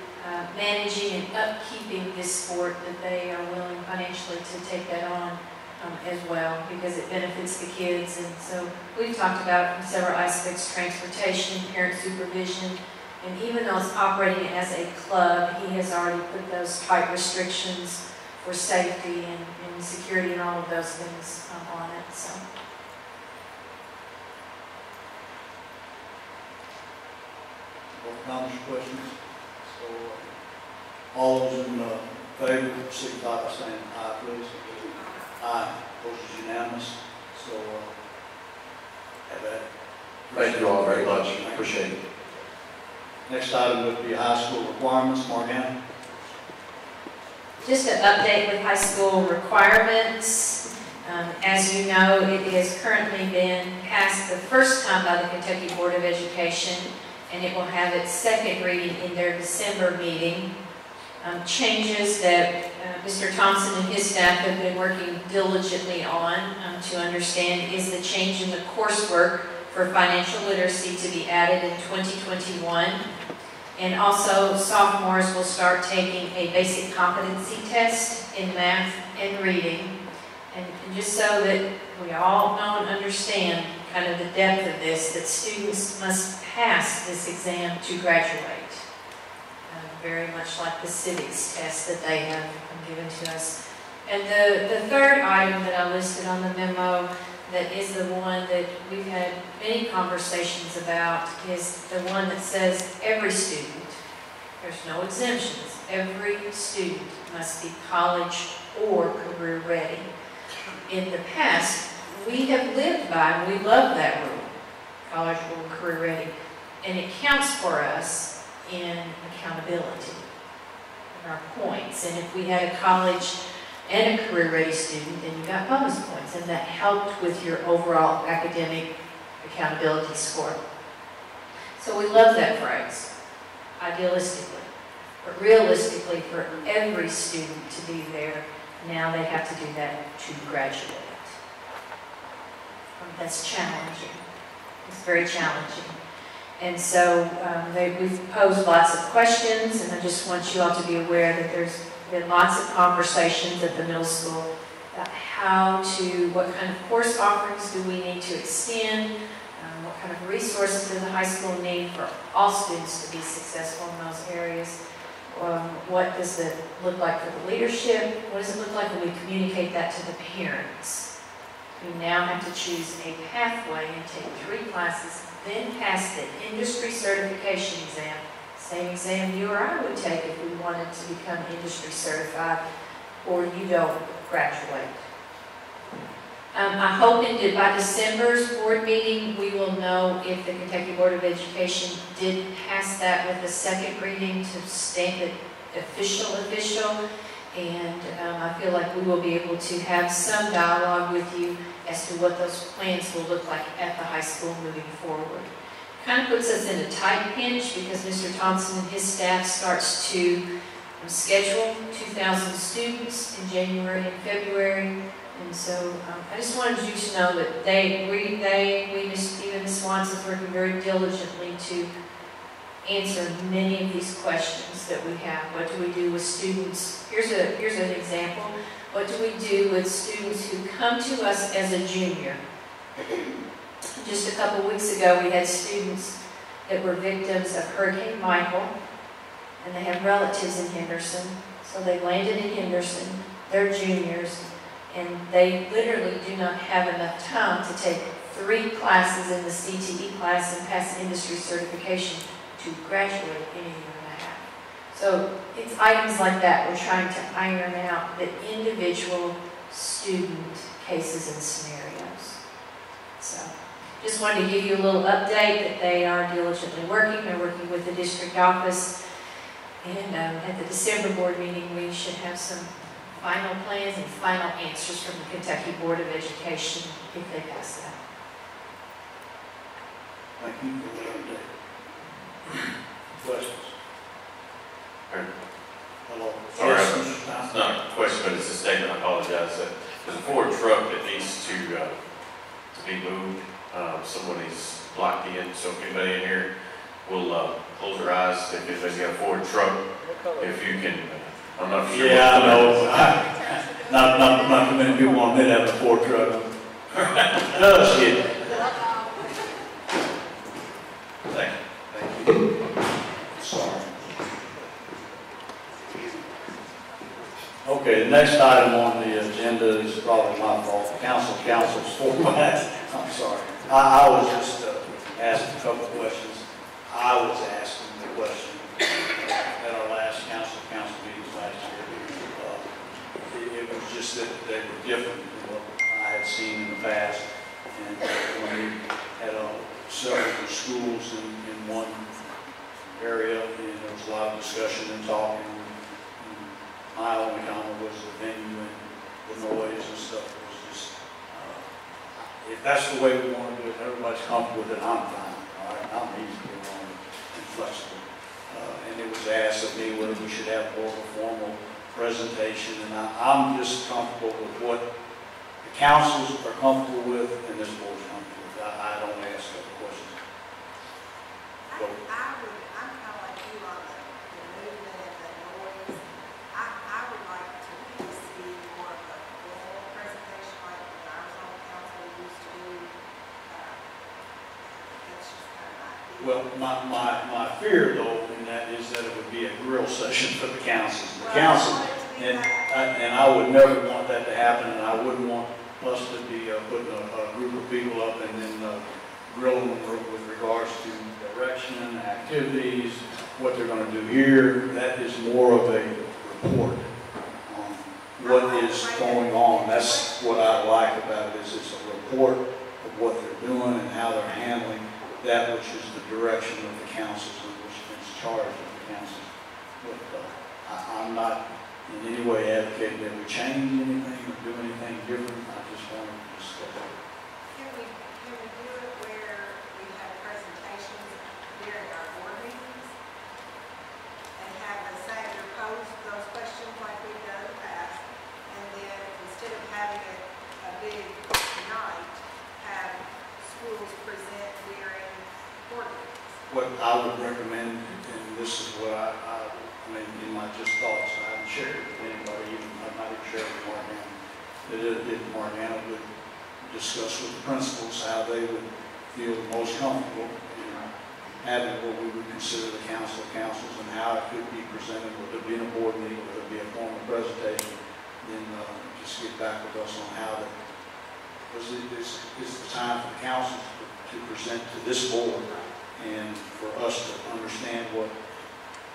managing and upkeeping this sport, that they are willing financially to take that on as well, because it benefits the kids. And so we've talked about several aspects: transportation, parent supervision, and even though it's operating as a club, he has already put those tight restrictions for safety and security and all of those things on it. So. Comments or questions? So, all those in favor, signify by saying aye, please. Aye. Opposed is unanimous. So, have that. Thank you all very much. Appreciate it. Next item would be high school requirements. Morgan. Just an update with high school requirements. As you know, it has currently been passed the first time by the Kentucky Board of Education, and it will have its second reading in their December meeting. Changes that Mr. Thompson and his staff have been working diligently on to understand is the change in the coursework for financial literacy to be added in 2021. And also, sophomores will start taking a basic competency test in math and reading. And just so that we all know and understand kind of the depth of this, that students must pass this exam to graduate. Very much like the civics test that they have given to us. And the third item that I listed on the memo, that is the one that we've had many conversations about, is the one that says every student, there's no exemptions, every student must be college or career ready. In the past, we have lived by, and we love that rule, college or career ready, and it counts for us in accountability, in our points. And if we had a college and a career ready student, then you got bonus points, and that helped with your overall academic accountability score. So we love that phrase, idealistically. But realistically, for every student to be there, now they have to do that to graduate. That's challenging. It's very challenging. And so we've posed lots of questions, and I just want you all to be aware that there's been lots of conversations at the middle school about what kind of course offerings do we need to extend, what kind of resources does the high school need for all students to be successful in those areas. What does it look like for the leadership? What does it look like when we communicate that to the parents? We now have to choose a pathway and take 3 classes, then pass the industry certification exam, same exam you or I would take if we wanted to become industry certified, or you don't graduate. I hope that by December's board meeting, we will know if the Kentucky Board of Education did pass that with a second reading to stamp it official, and I feel like we will be able to have some dialogue with you as to what those plans will look like at the high school moving forward. Kind of puts us in a tight pinch because Mr. Thompson and his staff starts to schedule 2,000 students in January and February. And so I just wanted you to know that even Ms. Swanson's working very diligently to answer many of these questions that we have. What do we do with students? Here's an example. What do we do with students who come to us as a junior? Just a couple weeks ago, we had students that were victims of Hurricane Michael, and they have relatives in Henderson. So they landed in Henderson. They're juniors. and they literally do not have enough time to take 3 classes in the CTE class and pass industry certification to graduate in a year and a half. So it's items like that we're trying to iron out, the individual student cases and scenarios. So just wanted to give you a little update that they are diligently working. They're working with the district office. And at the December board meeting, we should have some final plans and final answers from the Kentucky Board of Education if they pass that. Thank you for the update. Questions? Hello. Sorry, Yes, it's not a question, but it's a statement. I apologize. There's a Ford truck that needs to be moved. Someone is blocked in, so if anybody in here will close their eyes if anybody's got a Ford truck, if you can, I'm not sure. Yeah, I know. Not too many people want me to have a Ford truck. No, just kidding. Thank you. Sorry. Okay, the next item on the agenda is probably my fault. Council's format. I'm sorry. I was just asked a couple of questions. I was asking the question at our last council meetings last year. It was just that they were different than what I had seen in the past. And when we had several schools in one area, and there was a lot of discussion and talking. My only comment was the venue and the noise and stuff. It was just, if that's the way we want to do it, everybody's comfortable with it, I'm fine. All right? I'm easy to go on and flexible. And it was asked of me whether we should have more of a formal presentation, and I'm just comfortable with what the councils are comfortable with and this board's comfortable with. I don't ask other questions. I'm kind of like you on the movement and the noise. I would like to see more of a formal presentation like the Arizona Council used to do. That's just kind of my idea. Well, my fear though in that is that it would be a grill session for the councils. The council, and I would never want that to happen, and I wouldn't want us to be putting a group of people up and then grilling them with regards to direction, activities, what they're going to do here. That is more of a report on what is going on. That's what I like about it, is it's a report of what they're doing and how they're handling that which is the direction of the councils and which is charged of the councils. But I'm not in any way advocating that we change anything or do anything different. I just want to discuss it. Can we do it where we have presentations during our board meetings and have the senator pose those questions like we've done in the past, and then instead of having a big night, have schools present during board meetings? What I would recommend, and this is what I mean, in my just thoughts, I haven't shared it with anybody, I might have shared with Mariana, that Mariana would discuss with the principals how they would feel most comfortable in having what we would consider the council of councils and how it could be presented, whether it be in a board meeting, whether it be a formal presentation, then just get back with us on how that, because it's the time for the councils to present to this board and for us to understand what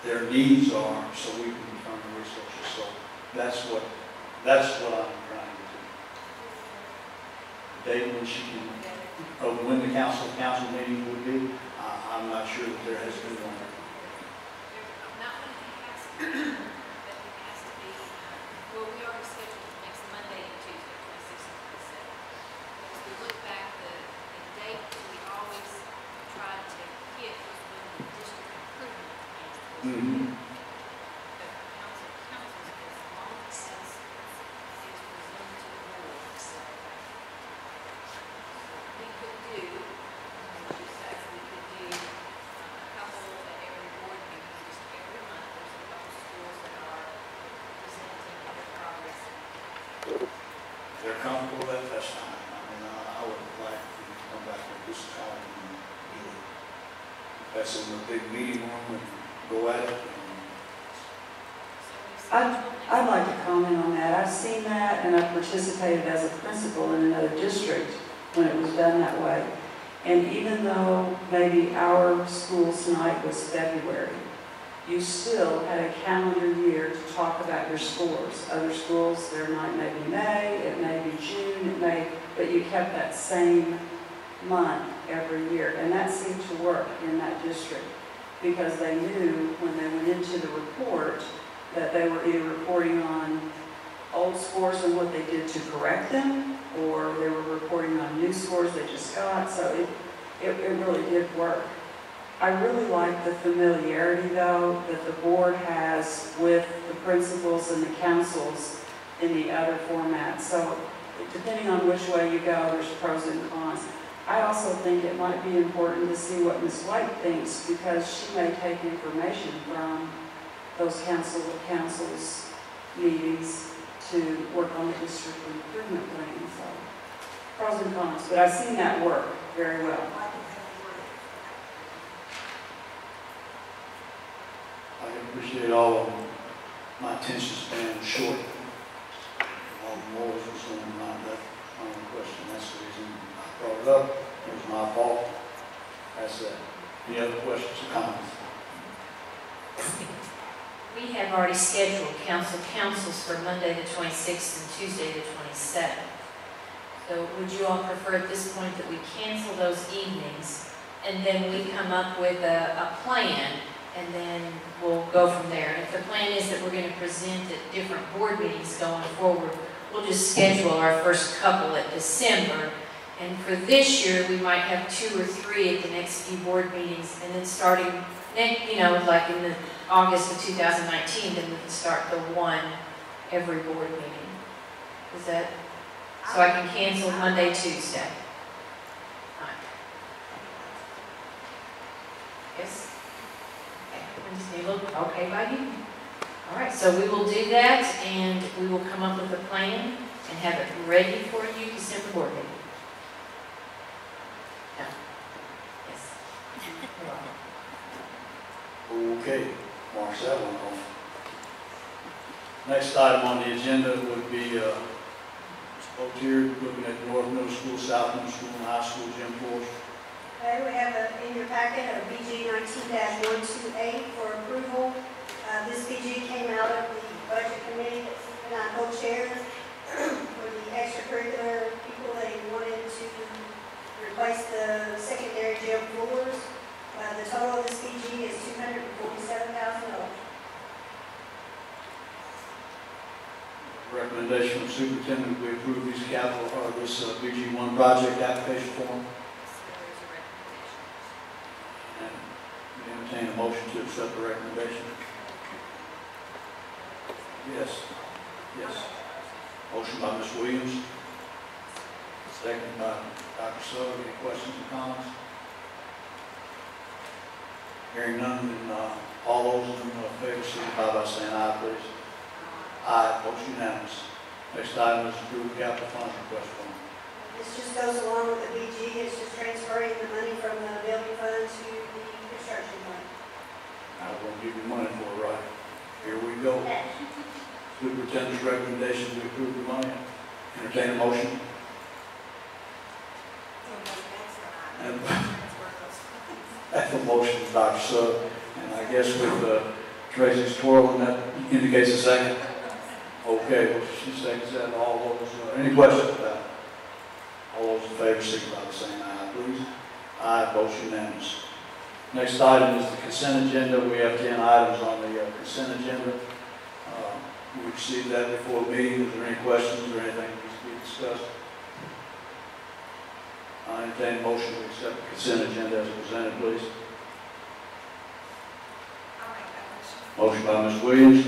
their needs are, so we can determine resources. So that's what I'm trying to do. Date when she can, when the council meeting would be, I'm not sure that there has been one. Not when it has to be, but it has to be, well, we already scheduled next Monday and Tuesday, 26th and 27th. As we look back, the date that we always try to hit was when the district improvement plan was Mm-hmm. the councils, as long as it's presented to the board. So we could do, what you said, we could do a couple at every board meeting, just every month. There's a couple schools that are presenting their progress. They're comfortable with that, that's fine. I mean, I would like to come back with this time and do it. That's in the big meeting room and go at it. So we I'd like to comment on that. I've seen that, and I've participated as a principal in another district when it was done that way. And even though maybe our school's night was February, you still had a calendar year to talk about your scores. Other schools, their night may be May, it may be June, but you kept that same month every year. And that seemed to work in that district because they knew when they went into the report that they were either reporting on old scores and what they did to correct them, or they were reporting on new scores they just got. So it really did work. I really like the familiarity, though, that the board has with the principals and the councils in the other formats. So depending on which way you go, there's pros and cons. I also think it might be important to see what Ms. White thinks, because she may take information from those councils meetings to work on the district improvement plan. So pros and cons, but I've seen that work very well. I can appreciate all of them. My attention span was short. All the more was going around that question. That's the reason I brought it up. It was my fault. That's it. Any other questions or comments? We have already scheduled councils for Monday the 26th and Tuesday the 27th. So would you all prefer at this point that we cancel those evenings and then we come up with a plan, and then we'll go from there? And if the plan is that we're going to present at different board meetings going forward, we'll just schedule our first couple at December. And for this year, we might have 2 or 3 at the next few board meetings, and then starting next, like in the August of 2019, then we can start the one every board meeting. Is that, so I can cancel Monday, Tuesday? Yes? Okay, I just need a little, okay by you? All right, so we will do that, and we will come up with a plan and have it ready for you December board meeting. No. Yes. Okay, mark that one off. Next item on the agenda would be both here looking at North Middle School, South Middle School, and High School gym floors. Okay, we have in your packet a BG 19-128 for approval. This BG came out of the budget committee that Steve and I co-chaired for the extracurricular people. They wanted to replace the secondary gym floors. The total of this BG is $247,000. Recommendation from superintendent, we approve these capital, or this BG1 project application form. And we entertain a motion to accept the recommendation. Yes. Yes. Motion by Ms. Williams. Second by Dr. Sugg. Any questions or comments? Hearing none, then all those in favor signify by saying aye, please. Aye. Motion unanimous. Next item is approved capital funds request form. This just goes along with the BG. It's just transferring the money from the building fund to the construction fund. I will give you money for it, right? Here we go. Superintendent's recommendation to approve the money. Entertain a motion. And that's a motion, Dr. Sugg. And I guess with Tracy's twirling, that indicates a second. Okay, well, she seconds that. All those, any questions about it? All those in favor, signify by saying aye, please. Aye, vote unanimous. Next item is the consent agenda. We have 10 items on the consent agenda. We received that before the meeting. Is there any questions or anything that needs to be discussed? I entertain a motion to accept the consent agenda as presented, please. Motion by Ms. Williams.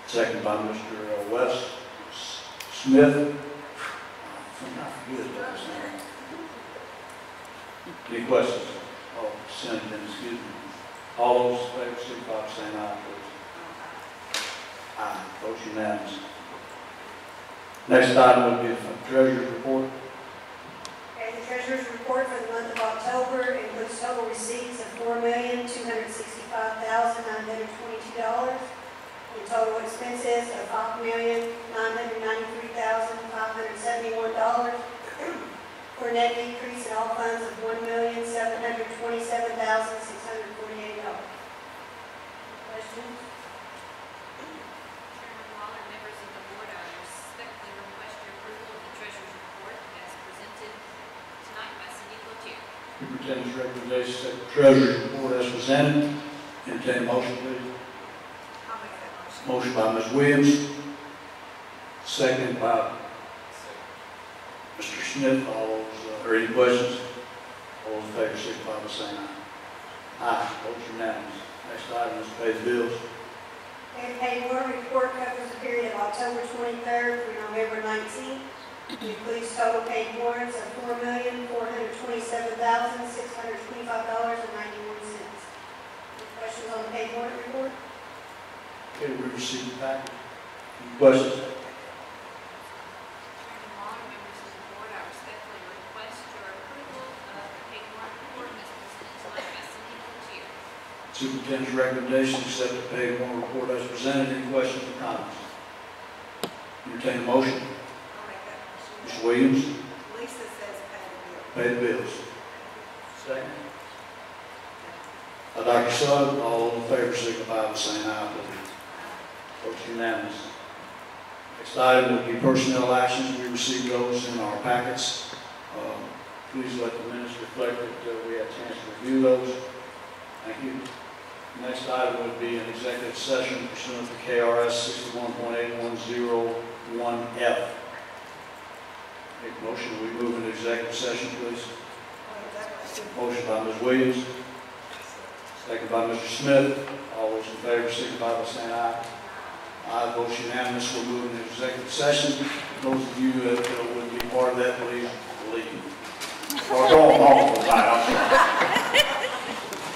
Second by Mr. West Smith. Any questions? Oh, consent agenda, excuse me. All those in favor, signify by saying aye, please. Aye. Vote unanimous. Next item would be the treasurer's report. Okay, the treasurer's report for the month of October includes total receipts of $4,265,922. total expenses of $5,993,571 for a net decrease in all funds of $1,727,648. Questions? Chairman Waller, members of the board, I respectfully request your approval of the treasurer's report as presented tonight by Cindy Cloutier. Superintendent's recommendation, accept the treasurer's report as presented. Entertain a motion, please. I'll make that motion. Motion by Ms. Williams, second by Mr. Smith. All those, or any questions? All those in favor, signify by saying aye. Aye. Vote unanimous. Next item is pay the bills. And pay warrant report covers the period of October 23rd through November 19th. It includes total paid warrants of $4,427,625.91. Any questions on the paid warrant report? Okay, we received the packet. Any questions? Chairman Waller, members of the board, I respectfully request your approval of the paid warrant report as presented tonight by Cindy Cloutier. Superintendent's recommendation, accept the pay warrant report as presented. Any questions or comments? Entertain a motion. I'll make that motion. Ms. Williams, Lisa says pay the bill. pay the bills. Second. Dr. Sugg, all those in favor signify by saying aye, please. Vote unanimous. Next item would be personnel actions. We received those in our packets. Please let the minutes reflect that we had a chance to review those. Thank you. Next item would be an executive session pursuant to KRS 61.8101F. Make a motion, we move into executive session, please. Motion by Ms. Williams, second by Mr. Smith. All those in favor signify by saying aye. Aye, vote unanimous. We'll move into executive session. Those of you that would be part of that, please leave. We're going.